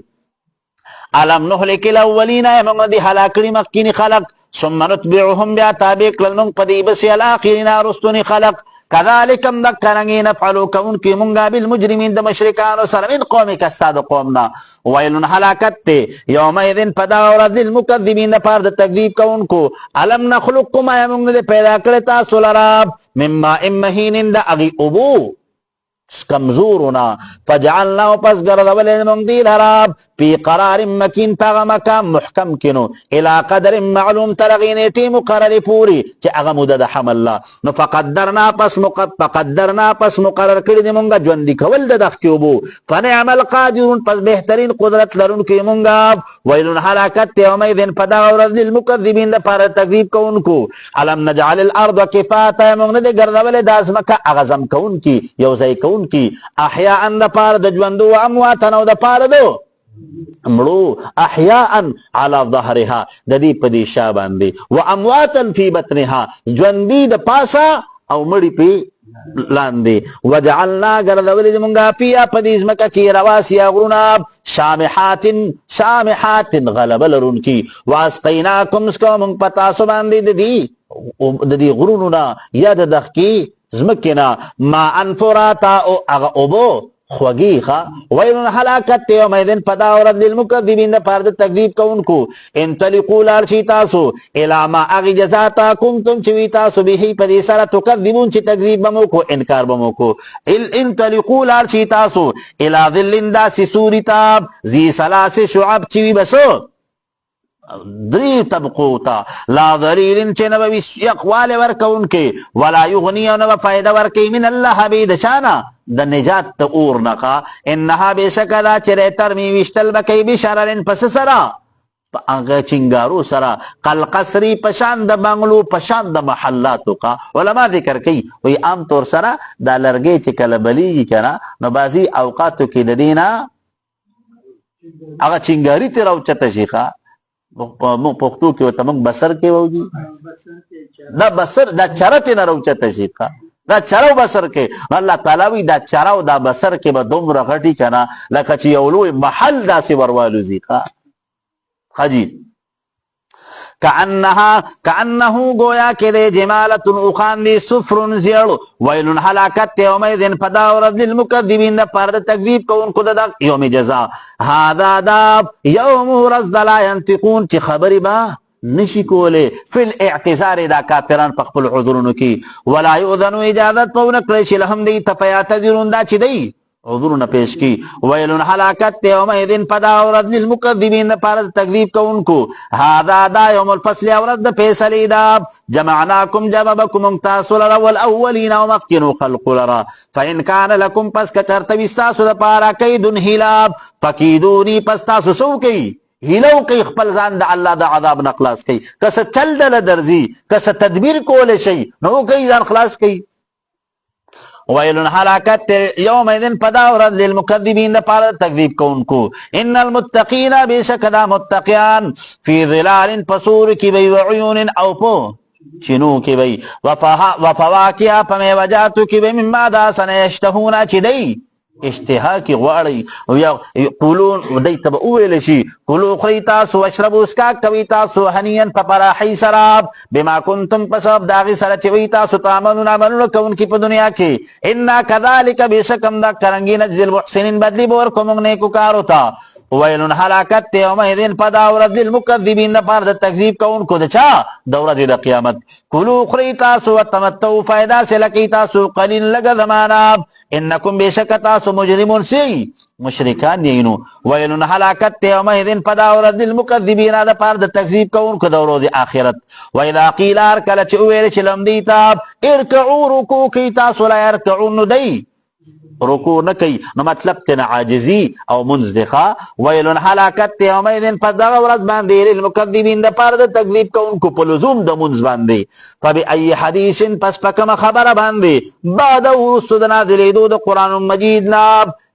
A: الم نهلک الاولین موږ دې هلاک کړي مخکیني خلق. ثم نتبعهم بیا تابع کړل موږ په دې پسې الاخرین وروستوني خلق. كذلك مدكرنگی نفعلو کون کی منگا بالمجرمین دا مشرکانو سر من قومی کستا دا قومنا. ویلن حلاکت تے یوم ایدن پدا ورد للمکذبین دا پار دا تکذیب کون کو. علم نخلقکم آیا منگ دے پیدا کرتا سولراب مما امہین دا اغی ابو کمزورنا فجعلنا پس گردولین منگ دیل حراب پی قرار مکین پاغ مکام محکم کنو الى قدر معلوم ترغینیتی مقرر پوری چه اغا مدد حمل لا. نو فقدرنا پس مقرر کردی منگا جوندی کول دخکیوبو فنعم القادرون پس بہترین قدرت لرون کی منگا. ویلون حلاکت یومیدن پدا ورد للمکذبین دا پار تکذیب کون کو. علم نجعل الارض کفاتا منگ دے گردول داز مکا اغزم کون کی یوزی کون کی احیاء دا پار دا جوندو و امواتن و دا پار دو مړو احیاء علی ظهرها د دې په دې شا باندې و امواتا فی بطنها ژوندي د پاسا او مړي په لاندې. وجعلنا ګرځولې دې مونږه فيها په دې ځمکه کې رواسي غرونه شامحات غلبه لرونکي. واسقیناکم سکو مونږ په تاسو باندې د دې غرونو نه یا د دښتې ځمکې نه ما انفراتا او هغه اوبو خوگی خوا. ویلن حلاکت یومیدن پدا ورد للمکذبین دا پار دا تکذیب کونکو. انطلقو لارشی تاسو الاما اغی جزاتا کنتم چوی تاسو بیهی پدی سارا تکذبون چی تکذیب بموکو انکار بموکو. انطلقو لارشی تاسو الى ظلن دا سی سوری تاب زی سلاس شعب چوی بسو دری طبقوتا لا ضرير چه نبوی یقوال ورکون کے ولا یغنی و نبا فائدہ ورکی من اللہ بید شانا دا نجات تا اور نقا. انہا بے شکلا چرے ترمی وشتل بکی بشررن پس سرا آنگا چنگارو سرا قل قصری پشاند بنگلو پشاند محلاتو کا. علماء ذکر کی وی عام طور سرا دا لرگے چکل بلیگی کنا نو بازی اوقاتو کی دینا آگا چنگاری تی رو چتا شیخا پختو کې وته موږ بسر کې ووجي دا بسر دا چرته نه روچته شي دا چرو بسر کې الله تعالی وی دا چرو دا بسر کې به دومره غټي کنه لکه چې یو لوی محل داسې وروالو زی حجی کعنه گویا کې د جمالت اخان دی صفر زیړ ویل هلاکت یومئذ پدا ورځ للمکذبین پر د تکذیب کوونکو د یوم جزاء هذا دا یوم ورځ د لا ينطقون چې خبرې با نشي کوله فی الاعتذار دا کافران په خپل عذرونو کې ولا یؤذن اجازت پونه کړی چې لهم دی تفیاتذرون دا چې دی عذرونه پیش کی ویلون هلاکت یومئذ پدا ورځ للمکذبین پر تکذیب کوونکو هذا دا یوم الفصل ورځ د فیصلې دا جمعناکم جوابکم تاسو لرا والاولین ومكنوا خلق لرا فان كان لكم پس کترتوی تاسو د پارا کید هلاب فکیدونی پس تاسو سو کی هیلو کی خپل ځان د الله د عذاب نه خلاص کی کس چل دل درځي کس تدبیر کول شي نو کی ځان خلاص کی ویلن حلاکت یومئذ پدا ورځ للمکذبین د پاره تکذیب کوونکو ان المتقین بشک دا متقیان فی ظلال پسور کی وی وعیون او پو چینو کی وی وفواکیا پمی وجاتو کی وی مما دا سنیشتهونا چی دی اشتها کی غواړي یا قولون دای تب اویل شي کلو خری تاسو واشربوا اسکا کوي تاسو هنیان پپراحی سراب بما کنتم پسب داغي سره چوي تاسو تعملون عملون کون کی په دنیا کې ان کذالک بشکم دا کرنګی نجل المحسنین بدلی بور کوم نه کو کار ہوتا ویلن هلاکت یومئذ پدا ورځ للمکذبین پر د تکذیب کوونکو د چا دوره د قیامت کلو خری تاسو وتمتعوا فائدہ سلکی تاسو قلیل لګ زمانہ انکم بشک تاسو مجرمون سی مشرکان یینو ویلن هلاکت یومئذ پدا ورځ للمکذبین د پر د تکذیب کوونکو د ورځ اخرت و اذا قیل ارکل چ ویل چلم دیتا ارکعوا رکوع کی تاسو لا ارکعون دی رکوع نه کوي نو مطلب ته عاجزي او منزدخه ویلن هلاکت یومئذ پدا ورځ باندې للمکذبین د پر د تکذیب کوونکو په لزوم د منز باندې فبأي حدیث پس پکم خبره باندې بعد ورسد نازلېدو د قران مجید نا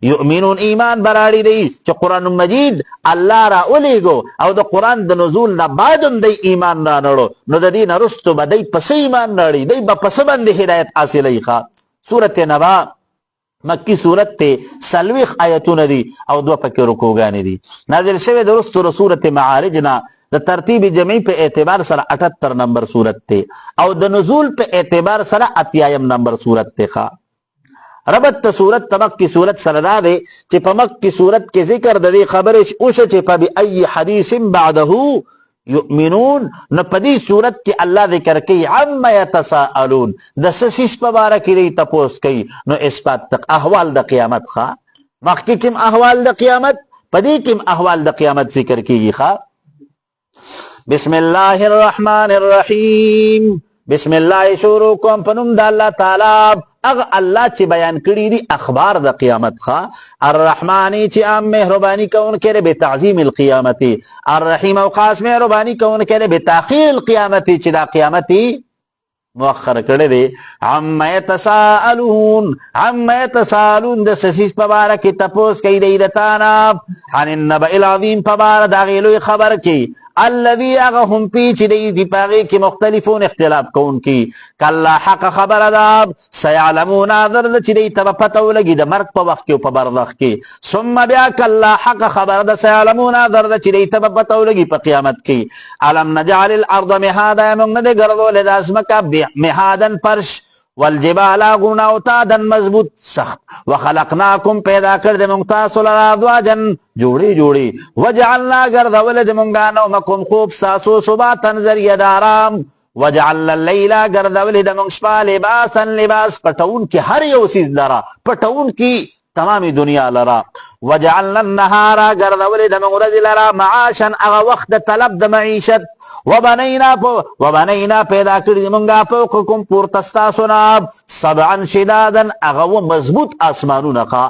A: یؤمنون ایمان براړي دی چې قران مجید الله را اولېګو او د قران د نزول نه بعدم دی ایمان را نړو نو د دې نرستو بدی پس ایمان نړي دی په پس باندې هدایت حاصلې ښه سورته نبا مکی صورت ته سلوخ آیتونه دي او دو پکې رکوګانې دي نازل شوه د رسول سورته معارج نه د ترتیب جمعي په اعتبار سره 78 نمبر صورت ته او د نزول په اعتبار سره 80 نمبر صورت ته ربط ته صورت تمکی صورت سره ده چې په مکی صورت کې ذکر د دې خبره او چې په ای حدیث بعده یؤمنون نو پدی صورت کی اللہ ذکر کی عما یتساءلون د سسیس پبارک دی تپوس کی نو اثبات تک احوال د قیامت خوا مخکی کم احوال د قیامت پدی کم احوال د قیامت ذکر کی خوا بسم اللہ الرحمن الرحیم بسم اللہ شروع کوم پنوم د الله تعالی اغ الله چې بیان کړی دي اخبار د قیامت ښا الرحمانی چې عام مهربانی کون کړي به تعظیم القیامت الرحیم او خاص مهربانی کون کړي به تاخير القیامت چې دا قیامت مؤخر کړي دي عما يتساءلون د سسیس مبارک تپوس کوي د تانا عن النبأ العظیم مبارک دا غیلو خبر کی الذي اغهم پیچ دی پاغي کی مختلفون اختلاف کون کی کلا حق خبر ادا سيعلمون ذر چې دی تب پتو لګي د مرګ په وخت کې او په برزخ کې ثم بیا کلا حق خبر ادا سيعلمون ذر چې دی تب پتو لګي په قیامت کې الم نجعل الارض مهادا موږ نه ګرځول د اسمکا مهادن فرش والجبال غرنا اوتادن مضبوط سخت وخلقناكم پیدا کړ د موږ تاسو لپاره ازواجن جوړي جوړي وجعلنا غرذول د موږ نومکم خوب تاسو صبح تنظر یدارام وجعلنا الليل غرذول د موږ شپه لباسا لباس پټون کی هر یو سیز لرا پټون کی تمامی دنیا لرا وجعلنا النهار غرذول د موږ ورځ لرا معاشا هغه وخت طلب د معیشت وبنینا پیدا کړی مونږه فوقکم پورتستاسونا سبعا شدادا هغه مضبوط اسمانونه ښا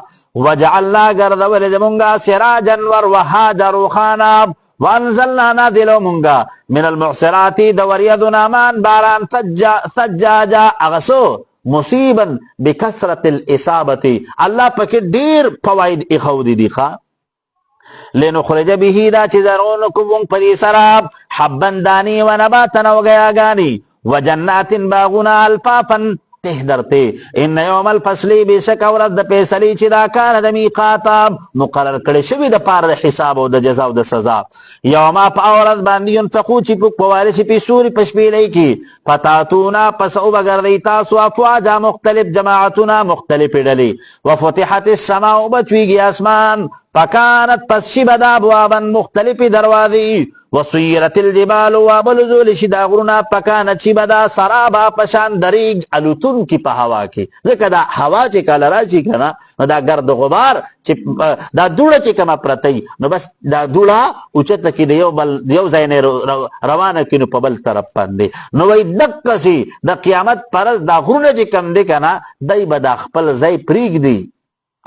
A: وجعلنا غرذول د مونږه سراجا وروهاجا روخانا وانزلنا نازل مونږه من المعصرات دوریدنا مان باران ثجاجا اغسو مصیبا بکثرت الاصابه الله پکې ډیر فواید اخو دي ښا لنخرج به دا چې زرغون کوم پدې سراب حبن دانی و نباتن و غیاغانی و جنات باغنا الفافا ته درته ان یوم الفصل بشک ورځ د فیصلې چې دا کار د میقات مقرر کړی شوی د پاره د حساب او د جزا او د سزا یوم په ورځ باندې ينفقو چې په پواره شي په سوري پشپېلې کې فتاتونا پس او بغردي تاسو افواجا مختلف جماعتنا مختلف ډلې وفتحت السماء بچويږي اسمان فكانت پس شي بدا ابوابا مختلف دروازې وسيرت الجبال وبلذول شدا غرنا پکانت شي بدا سرابا پشان دریگ الوتون کی په هوا کې ځکه دا هوا چې کله راشي کنه دا ګرد غبار چې دا دوړه چې کما پرتی نو بس دا دوړه اوچته کې د یو ځای نه روانه کینو په بل طرف باندې نو وای دکسي د قیامت پرز دا غرونه چې کم دي کنه دای به د خپل ځای پریګ دی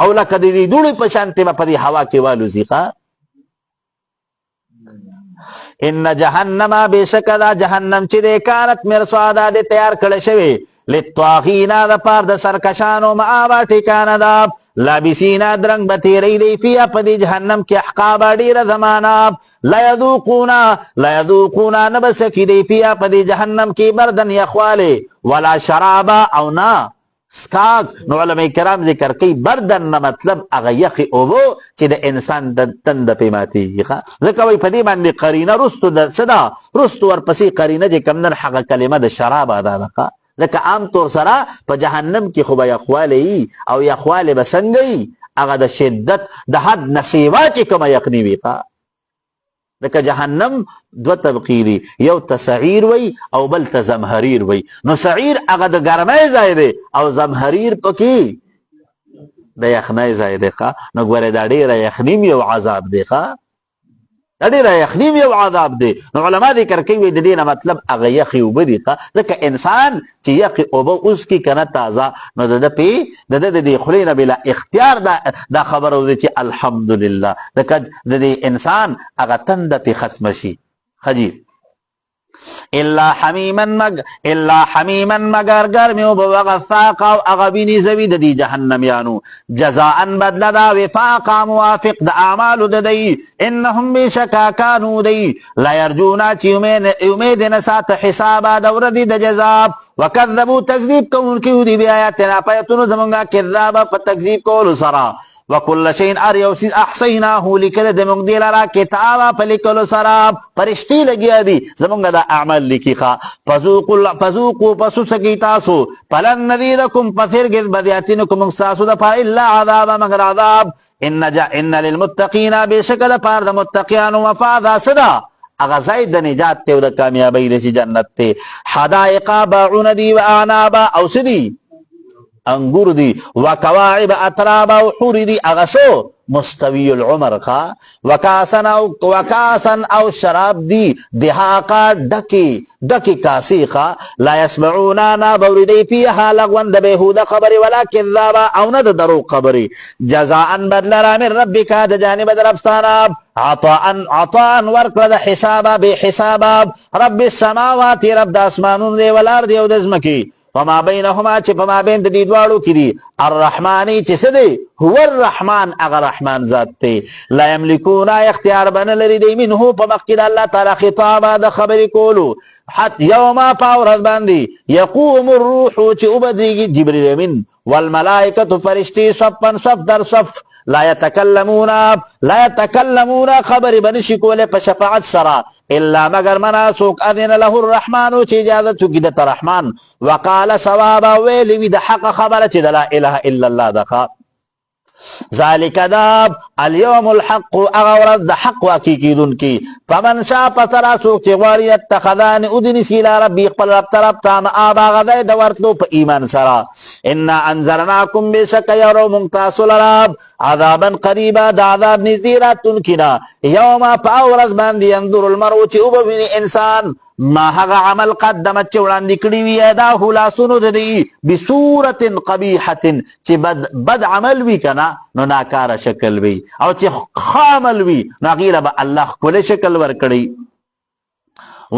A: او لکه د دې دوړې په شانته په دې هوا کې والو زیخه ان جهنم بشکدا جهنم چې د کارت مرصادا د تیار کړی شوی للطاغین د پار د سرکشانو معابا ټکانه دا لابسینا درنګ بتیری دی فیا په دې جهنم کې احقاب ډیر زمانہ لا یذوقونا نبسکی دی فیا په دې جهنم کې بردن یخواله ولا شرابا او نا سکاک نو علماء کرام ذکر کوي بردن نه مطلب هغه یخي اوبو چې د انسان د تند په ماتيږي ځکه وای په دې باندې قرینه رستو د صدا رستو ورپسې قرینه چې کمنن حق کلمه د شراب ادا ده ځکه عام طور سره په جهنم کې خو به یخواله او یخواله بسنګي هغه د شدت د حد نسیوا چې کوم یقنی وي لکه جهنم دو طبقی دی یو تسعیر وی او بل تزمهریر وی نو سعیر هغه د ګرمۍ ځای دی او زمهریر پکې د یخنۍ ځای دی نو ګوره دا ډیره یخنیم یو عذاب دی دا ډیره یخنیم یو عذاب دی نو علما ذکر کوي د دې نه مطلب هغه یخي اوبه دي ځکه انسان چې یخي اوبه اوس کې کنه تازه نو د دې خولې نه بلا اختیار دا خبره وي چې الحمدلله د دې انسان هغه تنده په ختم شي خجی الا حمیما مگر گرمی و بغفاق او اغبینی زوی د دی جهنمیانو جزاء بدل دا وفاقا موافق د اعمال د دی انهم بشکا کانو دی لا یرجونا چی امید نسات حسابا دور دی د جزاب وکذبو تکذیب کون کیو دی بی آیاتنا پیتونو زمونگا کذابا پا تکذیب کولو سرا وکل شین ار یو سیز احصیناه لیکل د موږ دی لرا کتابا په لیکلو سره فرشتي لګیا دي زمونږ د اعمال لیکي فذوقوا پسو سکی تاسو فلن نذیرکم پثرګز بدیاتینکم تاسو د پاره الا عذاب مگر عذاب ان للمتقین بشکل پاره د متقیان وفاذا صدا اغه زید د نجات ته د کامیابی د جنت ته حدائق باعون دی و اعنابا او سدی انګور دي وکواعب اترابا او حور دي اغسو مستوی العمر وکاسن او شراب دي دهاقا ډکی کاسی لا يسمعونا نا بوردی فيها لغوا د بهوده خبر ولا كذابا او نه د درو خبر جزاء بدل را من ربک د جانب درفستانا عطاء ورکړه د حسابا به حسابا رب السماوات رب د اسمانونو دی والارض او د زمکی وما بينهما چې په ما بین د دې دواړو کې دي الرحمن چې څه دی هو الرحمن هغه رحمان ذات دی لا یملکون اختیار بن لري دی منه په مخکې د الله تعالی خطاب د خبرې کولو حتی یوم پاورز باندې یقوم الروح چې وبدریږي جبرئیل امین والملائکه فرشتي صفا صف در صف لا يتكلمون خبر بنشي کوله په شفاعت سرا الا مگر مناسوک اذن له الرحمن چې اجازه تو کیده الرحمن وقال ثوابا ویلی د حق خبره چې لا اله الا الله دغه ذالک داب اليوم الحق اغورد د حق واقعیدون کی فمن شاء فتراسوک چې غواړي اتخذان ادنی سیلا ربی خپل رب طرف تام آبا غذای د ورتلو په ایمان سرا ان انذرناکم بشک یرو ممتاصل رب عذابا قریبا د عذاب نذیراتن کنا یوم فاورز باندې انظر المرء چې وبویني انسان ما هغه عمل قدمت چې وړاندې کړی وي دا خلاصونو د دی بصورت قبیحه چې بد عمل وی کنا نو ناکاره شکل وی او چې خامل وی نو غیره به الله کله شکل ور کړی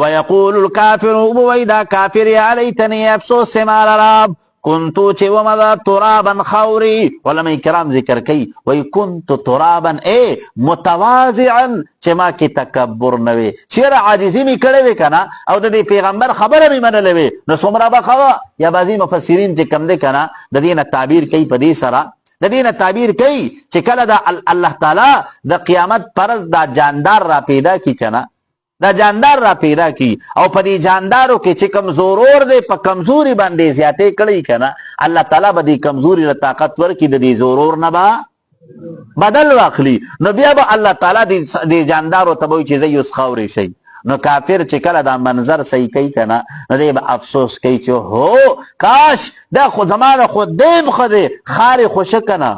A: ويقول الكافر ويدا كافر عليتني افسوس مال رب کنتو چې ومدا ترابا خاوري. علماء کرام ذکر کوي وای کنتو ترابا اے متواضعا چې ما کې تکبر نه وي، چیرې عاجزي می کړې وي کنه او د دې پیغمبر خبره می منلې وي نو څومره به خوا. یا بعضي مفسرین چې کم دي کنه د دې نه تعبیر کوي په دې سره، د دې نه تعبیر کوي چې کله دا الله تعالی د قیامت پرز دا جاندار را پیدا کی کنه، دا جاندار را پیدا کی او په دې جاندارو کې چې کمزورور دی په کمزوري باندې زیاتې کړی کنه، الله تعالی به دې کمزوري له طاقت ورکړي د دې زورور نه به بدل واخلي. نو بیا به الله تعالی دې جاندارو ته وایي چې زه اوس خاورې شئ. نو کافر چې کله دا منظر صحیح کوي کنه نو دی به افسوس کوي چې هو کاش دا خو زمانه خو دیم خو دی خارې خو شه کنه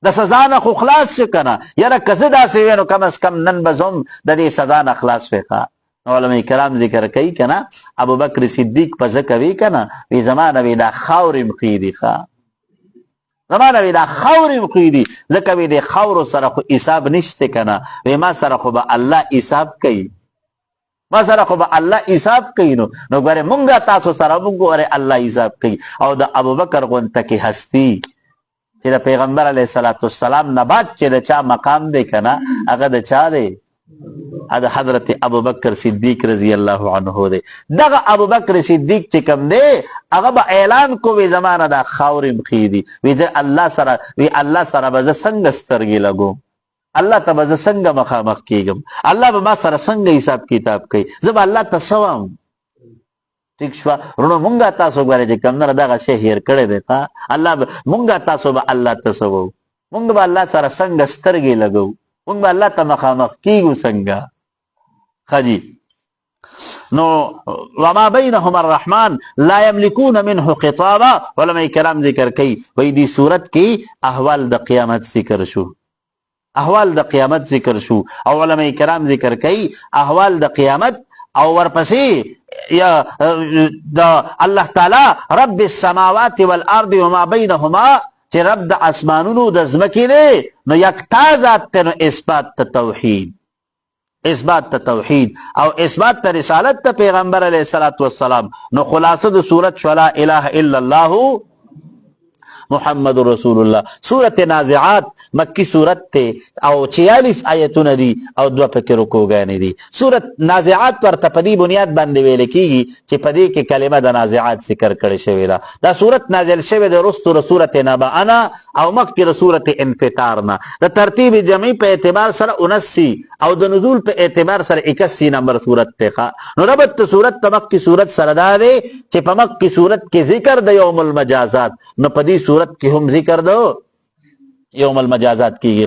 A: د سزا نه خو خلاص شه کنه، یاره که زه داسې وی نو کم از کم نن به زه هم د دې سزا نه خلاص وی. علماء کرام ذکر کوي کنه ابوبکر صدیق په ځکه وی کنه وی زمانه وی دا خاورې مخیدي زمانه وی دا خاورې مخیدي ځکه وی د خاورو سره خو حساب نشته کنه، وی ما سره خو به الله حساب کوي، ما سره خو به الله حساب کوي. نو ګوره مونږه تاسو سره مونږ ګوره الله حساب کوي. او د ابوبکر غونته کې هستی چې د پیغمبر علیه السلام نه بعد چې د چا مقام دی کنه هغه د چا دی؟ د حضرت ابوبکر صدیق رضی الله عنه دی. دغه ابوبکر صدیق چې کوم دی هغه به اعلان کو وی زمانه دا خاورې مخیدي، وی د الله سره به زه څنګه سترګې لګوم، الله ته به زه څنګه مخامخ کیږم، الله به ما سره څنګه حساب کتاب کوي، زه به الله ته څه وایم. ٹھیک شو ورونو مونږه تاسو ګوره چې کوم نه دغه شی هیر کړی دی الله مونږه تاسو به الله ته څه وو، مونږ به الله سره څنګه سترګې لګو، مونږ به الله ته مخامخ کیږو څنګه. خجی نو وما بینهم الرحمن لا یملکون منه خطابا. علماء کرام ذکر کوي وای دی صورت کې احوال د قیامت ذکر شو، احوال د قیامت ذکر شو او علماء کرام ذکر کوي احوال د قیامت او ورپسې یا د الله تعالی رب السماوات والارض وما بینهما چې رب د اسمانونو د ځمکې دی نو یکتا ذات ته، نو اثبات ته توحید، اثبات ته توحید او اثبات ته رسالت ته پیغمبر علیه السلام. نو خلاصه د صورت شو لا اله الا الله محمد رسول الله. سورت نازعات مکی سورت ته او 46 آیتونه دي او 2 پکې رکوګانې دي. سورت نازعات ورته په دې بنیاد باندې ویل کیږي چې په دې کې کلمه د نازعات ذکر کړي شوی ده. دا سورت نازل شوی د رستو سورت نبأ او مکه سورت انفطار نه. د ترتیب جمعي په اعتبار سره 79 او د نزول په اعتبار سره 81 نمبر سورت ته. نو ربط سورت ته مکه سورت سره ده چې په مکه سورت کې ذکر د یوم المجازات، نو په دې سورت کی هم ذکر دو یوم المجازات کی گی.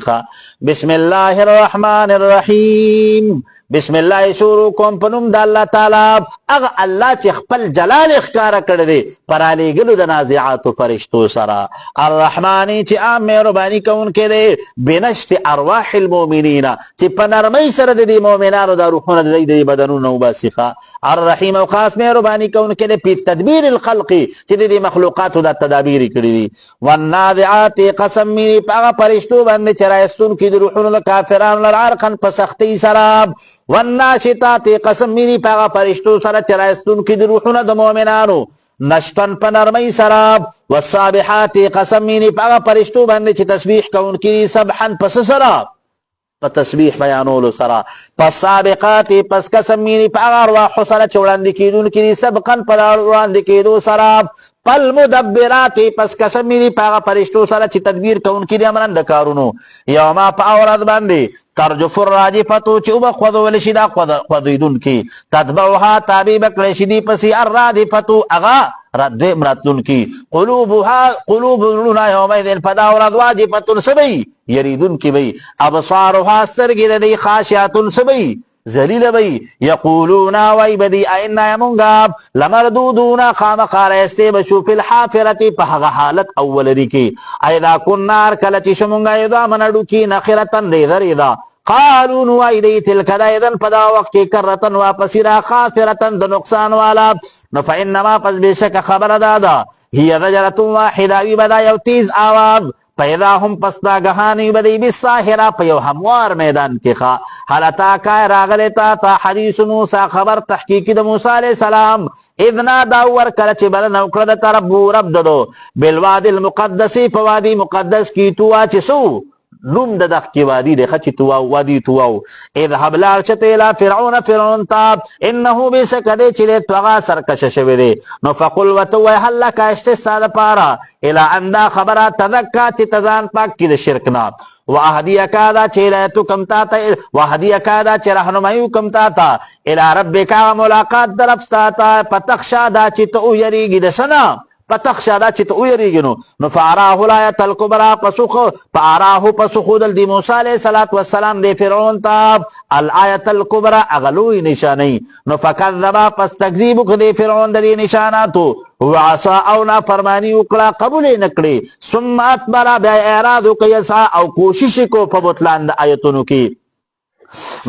A: بسم اللہ الرحمن الرحیم. بسم اللہ شروع کوم پنوم د الله تعالی اغه الله چې خپل جلال اخکار کړی دی پرالی ګلو د نازعات فرشتو سره. الرحمن چې عام مهرباني کوونکی دی بنشت ارواح المؤمنین چې په نرمۍ سره د مؤمنانو د روحونو د بدنونو وباسخه. الرحیم او خاص مهرباني کوونکی دی په تدبیر الخلق چې د مخلوقاتو د تدابیر کړی دي. والنازعات قسم می هغه فرشتو باندې چې راستون کې د روحونو د کافرانو لعرقن په سختۍ سره. والناشطات قسم مینی پاغا فرشتو سره چرایستون کی دی روحونه د مؤمنانو نشتن په نرمۍ سره. والسابحات قسم مینی پاغا فرشتو باندې چې تسبیح کوون کی سبحن پس سره په تسبیح بیانولو سره. پس سابقات پس قسم مینی پاغا ارواح سره چې وړاندې کیدون کی سبقن په وړاندې کیدو سره. پل مدبرات پس قسم مینی پاغا فرشتو سره چې تدبیر کوون کی دی امرن د کارونو. یوما په اورد باندې ترجف الراجفتو چې وب خودول شي دا خودیدون کی. تتبعها تابع بکړی شي دی پسې الرادفتو اغا رد امراتون کی. قلوب لنا یومئذ فدا ورد واجفتون سبی یریدون کی بی. ابصارها سترګې د خاشعتون سبی ذلیل بی. یقولون وای بدی اینا یمونگا لمردودون خامخار استه بشو فی الحافرتی په هغه حالت اولری کی. ایدا کنار کله چې شمونگا یدا منډو کی نخرتن ریذا قالون وای دی تلک دایدن پدا وقت کرتن واپسی را خاسرتن د نقصان والا. نو فإنما پس بشک خبر دادا هي ضجرة واحده وی بدا یو تیز آواز پیدا هم پس دا گهانی بدی بالساحرہ پیو هموار میدان کی خوا حالتا کای راغلتا تا حدیث موسیٰ خبر تحقیقی دا موسیٰ علیہ السلام اذنا داور کلچ بلن اوکرد ربو رب ددو بالوادی المقدسی پوادی مقدس کی توا چسو نوم د دغ کې وادي دی خچ تواو وادي تواو اذهب لار چته الى فرعون فرعون تاب انه بشک دې چې توغا سرکش شوی دی نو فقل وتو هل لك استساد پارا الى اندا خبره تذکات تزان پاک کې د شرکنا واهديك هذا چیرته کم تا ته واهديك هذا چې رهنمایو کم تا ته الى ربک ملاقات درف ساته پتخشا دا چې تو یریږي د سنا پتخشا دا چې تو یریږي نو فاراه الایت الکبرى پسخو دل دی موسی علیہ الصلوۃ والسلام دی فرعون ته الایت الکبرى اغلوی نشانی نو فکذب پس تکذیب کړي فرعون د نشاناتو وعصا او نا فرمانی وکړه قبول نکړي ثم اتبر بیا اعراض کوي او کوشش کو په بوتلان د آیتونو کې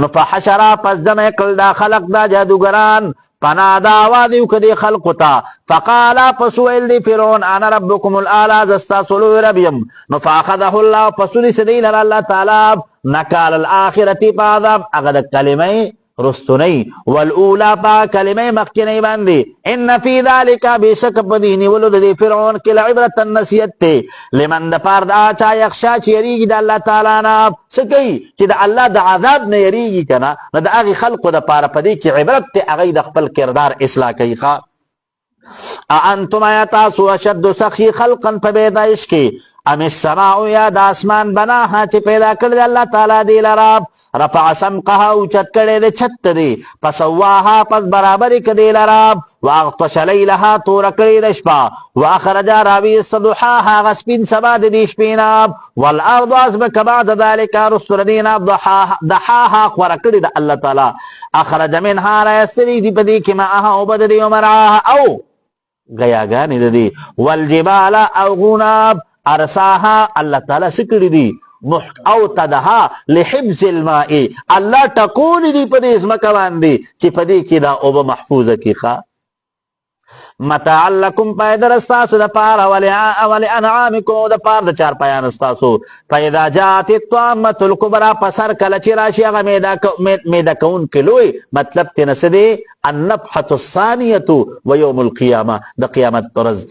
A: نو فحشرا پس جمع کړل دا خلق دا جادوګران پنادا وادیو کدی خلق تا فقالا پسوئل دی فرعون انا ربکم الاعلی زستا سلو ربیم نو فاخذه الله پسولی سدیل الله تعالی نکال الاخرتی پادم اغد کلمه رستنی والاولا پا کلمه مخکنی باندی ان فی ذالک بیشک پدینی ولد دی فرعون کل عبرت النسیت تی لمن دا پار دا چا یخشا چی یریگی دا اللہ تعالی نا سکی چی دا اللہ دا عذاب نا یریگی کنا نا دا اغی خلق دا پار پدی کی عبرت تی اغی دا خپل کردار اصلاح کئی خوا اانتم ایتاسو اشد سخی خلقا پبیدائش کی ام السماء یا دا اسمان بناها چی پیدا کرد اللہ تعالی دی لراب رفع سمقها اوچت کرده ده چھت دی پسواها پس برابری کدی لراب واغطش لیلها طور کرده شپا واخرجا راوی صدحاها غسپین سبا دی شپیناب والارض ازمک بعد ذالک رسل دینا دحاها خور کرده اللہ تعالی اخرج منها رایستری دی پدی کماها عبد دی ومرعاها او گیاگانی دی والجبال او غناب ارساها اللہ تعالی سکڑی دی او تدها لحفظ الماء اللہ ٹکولی دی پدی اسمکا باندی چی پدی کی دا اوبا محفوظ کی خوا متاع لکم پایدر استاسو دا پارا ولی انعامکم دا پار دا چار پایان استاسو فیدا جات الطامت الکبرى پسر کلچی راشی اغا میدا کون کلوی مطلب تنسدی النفحة الثانیتو و یوم القیامة دا قیامت پرز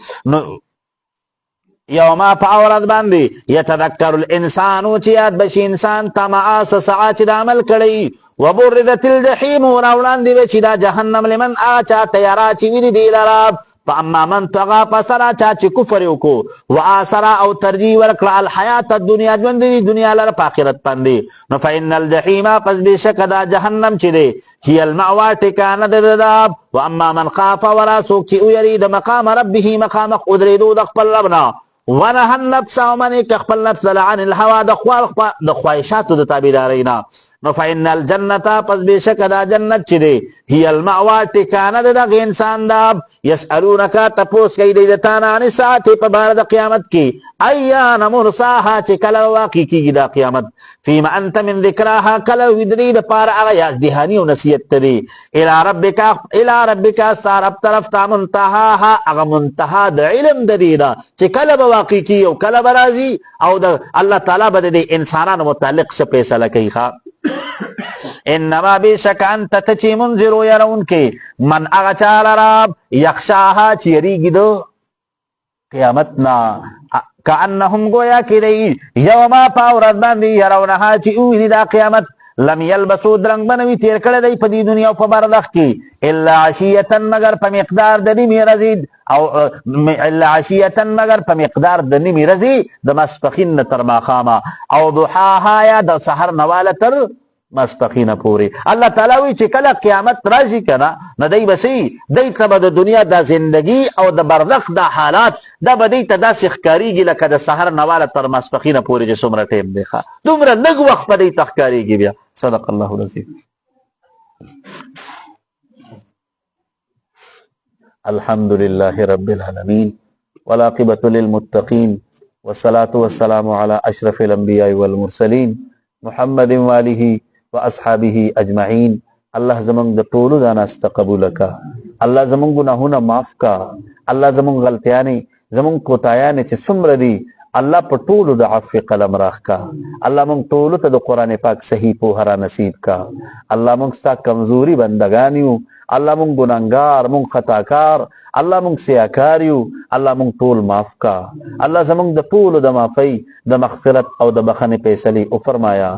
A: یوما پاورد باندی یتذکر الانسانو چی یاد بشی انسان تا معاس سعا چی دا عمل کڑی وبردت الجحیم وراولان دی چی دا جہنم لمن آچا تیارا چی ویدی دی لراب پا اما من تغا پسرا چا چی کفریو کو و آسرا او ترجیح ورکلا الحیات الدنیا جوند دی دنیا لر پاخرت پندی نو فا ان الجحیم پس بیشک دا جہنم چی دی ہی المعوا ٹکان دداب و اما من خاف وراسو کی اویرید مقام ربه مقام ادریدو دقبل ربنا ونهى النفس ومن يخبل نفس لعن الهوى دخواهشات د تابعدارینا نو فإن الجنة پس بشک دا جنت چی دی هي المأوى ٹکانه د انسان دا يسألونك تپوس کئی دی دتانا عن ساعت په بار د قیامت کی ایان مرساها چی کله واقع کیږي دا قیامت فيما انت من ذکراها کله ودری د پار هغه یاد دهانی او نصیحت دی الى ربک سارب طرف تا منتهاها هغه منتها د علم د دی دا چی کله واقع کی او کله برازي او د الله تعالی بده د انسانانو متعلق څه فیصله کوي ښا انما بیشک انت تچی منذرو یرون کی من اغچال راب یخشاها چیریگی دو قیامتنا کانهم گویا کی دی یوما پاورد باندی یرونها چی اوینی دا قیامت لم یلبسو درنگ بنوی تیر کرده پا دی دنیا و پا بردخ کی الا عشیتا مگر پا مقدار دنیمی رزید او الا عشیتا مگر پا مقدار دنیمی رزی دمسپخین تر ماخاما او ضحاها یا دا سحر نوالتر مسپخین پوری اللہ تعالی وی چې کله قیامت راشي کنا نه دی بسی دی ته د دنیا د زندگی او د برزخ د حالات د بدی ته د سخکاریږي لکه د سحر نواله تر مسپخین پوری چې څومره ټیم دی ښه دومره لږ وخت په دې تخکاریږي بیا صدق الله العظیم الحمد لله رب العالمين والعاقبة للمتقين والصلاة والسلام على أشرف الأنبياء والمرسلين محمد وآله و اصحابه اجمعین الله زمنګ د ټولو دا ناسته قبول کا الله زمون ګناهونه معاف کا. الله زمون غلطیانې زمون کوتاهیانې چې څومره دي الله په ټولو د عفو قلم راخ کا. الله مونږ ټولو ته د قرآن پاک صحیح پوهه را نصیب کا. الله مونږ ستا کمزوري بندگان یو. الله مونږ ګناهګار مونږ خطاکار. الله مونږ سیاکار یو. الله مونږ ټول معاف کا. الله زمونږ د ټولو د معافۍ د مغفرت او د بخښنې فیصلې وفرمایا.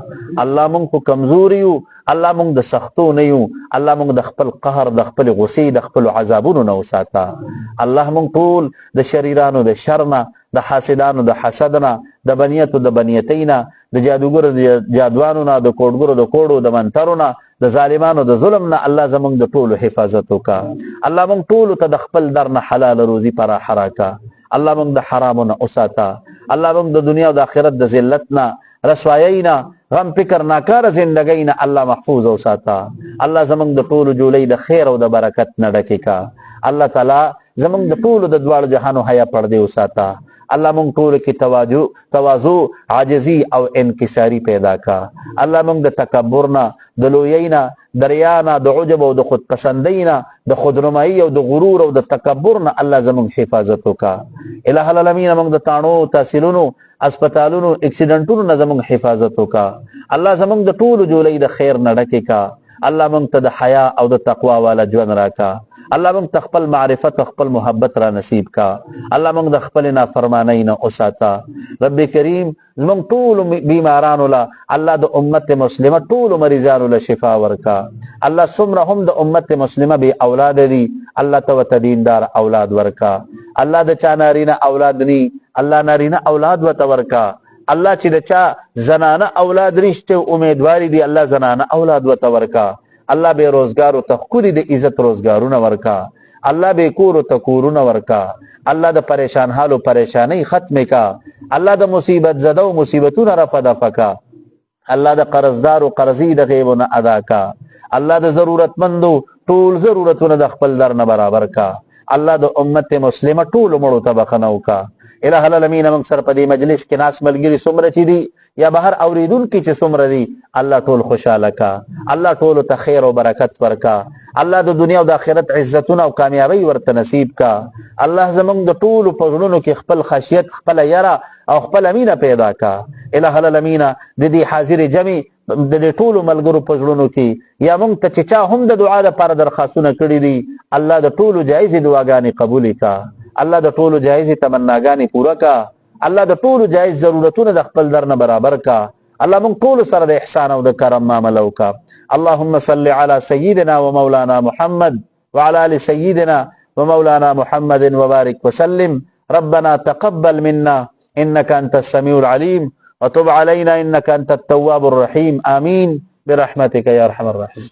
A: الله مونږ په کمزوري یو. الله مونږ د سختو نه یو. الله مونږ د خپل قهر د خپل غصې د خپل عذابونو نه وساته. الله مونږ ټول د شریرانو د شر نه، د حاسدانو د حسد نه، د بنیتو د بنیتۍ نه، د جادوګرو د جادوانو نه، د کوډګرو د کوډو د منترو نه، د ظالمانو د ظلم نه الله زمونږ د ټولو حفاظت وکا. الله مونږ ټولو ته د خپل در نه حلال روزي پراخه راکا. الله مونږ د حرامو نه وساته. الله مونږ د دنیا او د آخرت د ذلت نه، رسوایۍ نه، غم فکر ناکاره زندګۍ نه الله محفوظ وساته. الله زمونږ د ټولو جولۍ د خیر او د برکت نه ډکې کا. الله تعالی زمونږ د ټولو د دواړو جهانو حیا پردې وساته. الله مونږ ټولو کې تواضع، عاجزي او انکساري پیدا کا. الله مونږ د تکبر نه، د لویۍ نه، د ریا نه، د عجب او د خودپسندۍ نه، د خودنمایي او د غرور او د تکبر نه الله زمونږ حفاظت وکا. الہ العالمین مونږ د تاڼو، تحصیلونو، اسپتالونو، اکسیډنټونو نه زمونږ حفاظت وکا. الله زمونږ د ټولو جولۍ د خیر نه ډکې کا. الله مونږ ته د حیا او د تقوا والا ژوند راکا. الله مونږ ته خپل معرفت او خپل محبت را نصیب کا. الله مونږ د خپل نافرمانی نه وساته. رب کریم زمونږ ټول بیمارانو له الله د امت مسلمه ټول مریضانو له شفا ورکا. الله څومره هم د امت مسلمه بی اولاد دي الله ته وت دیندار اولاد ورکا. الله د چا نارینه اولاد ني الله نارینه اولاد وت ورکا. الله چې د چا زنانه اولاد رښتې امیدواري دي الله زنانه اولاد وت ورکا. الله به روزګار او تخکوري د عزت روزګارونه ورکا. الله به کور او تکورونه ورکا. الله د پریشان حال او پریشانی ختم کا. الله د مصیبت زده او مصیبتونه رفع دفع کا. الله د قرضدار او قرضی د غیبونه ادا کا. الله د ضرورتمندو ټول ضرورتونه د خپل در نه برابر کا. الله د امت مسلمه ټول مړو ته بخښنه وکا. الہ العالمین موږ سره په دې مجلس کې ناس ملګری څومره چې دي یا بهر اوریدونکي چې څومره دي الله ټول خوشاله کا. الله ټول ته خیر او برکت ورکا. الله د دنیا او د آخرت عزتونه او کامیابی ورته نصیب کا. الله زموږ د ټول په زړونو کې خپل خشیت، خپل یره او خپل مینه پیدا کا. الہ العالمین د دې حاضر جمع د دې ټولو ملګرو په زړونو کې یا موږ ته چې چا هم د دعا لپاره درخواستونه کړي دي الله د ټولو جایزې دعاګانې قبول کا. الله د ټولو جایزې تمناګانې پوره کا. الله د ټولو جایز ضرورتونه د خپل در نه برابر کا. الله موږ ټول سره د احسان او د کرم معامله وکا. اللهم صل على سيدنا ومولانا محمد وعلى ال سيدنا ومولانا محمد وبارك وسلم. ربنا تقبل منا انك انت السميع العليم وتب علينا انك انت التواب الرحيم. آمين برحمتك يا ارحم الراحمين.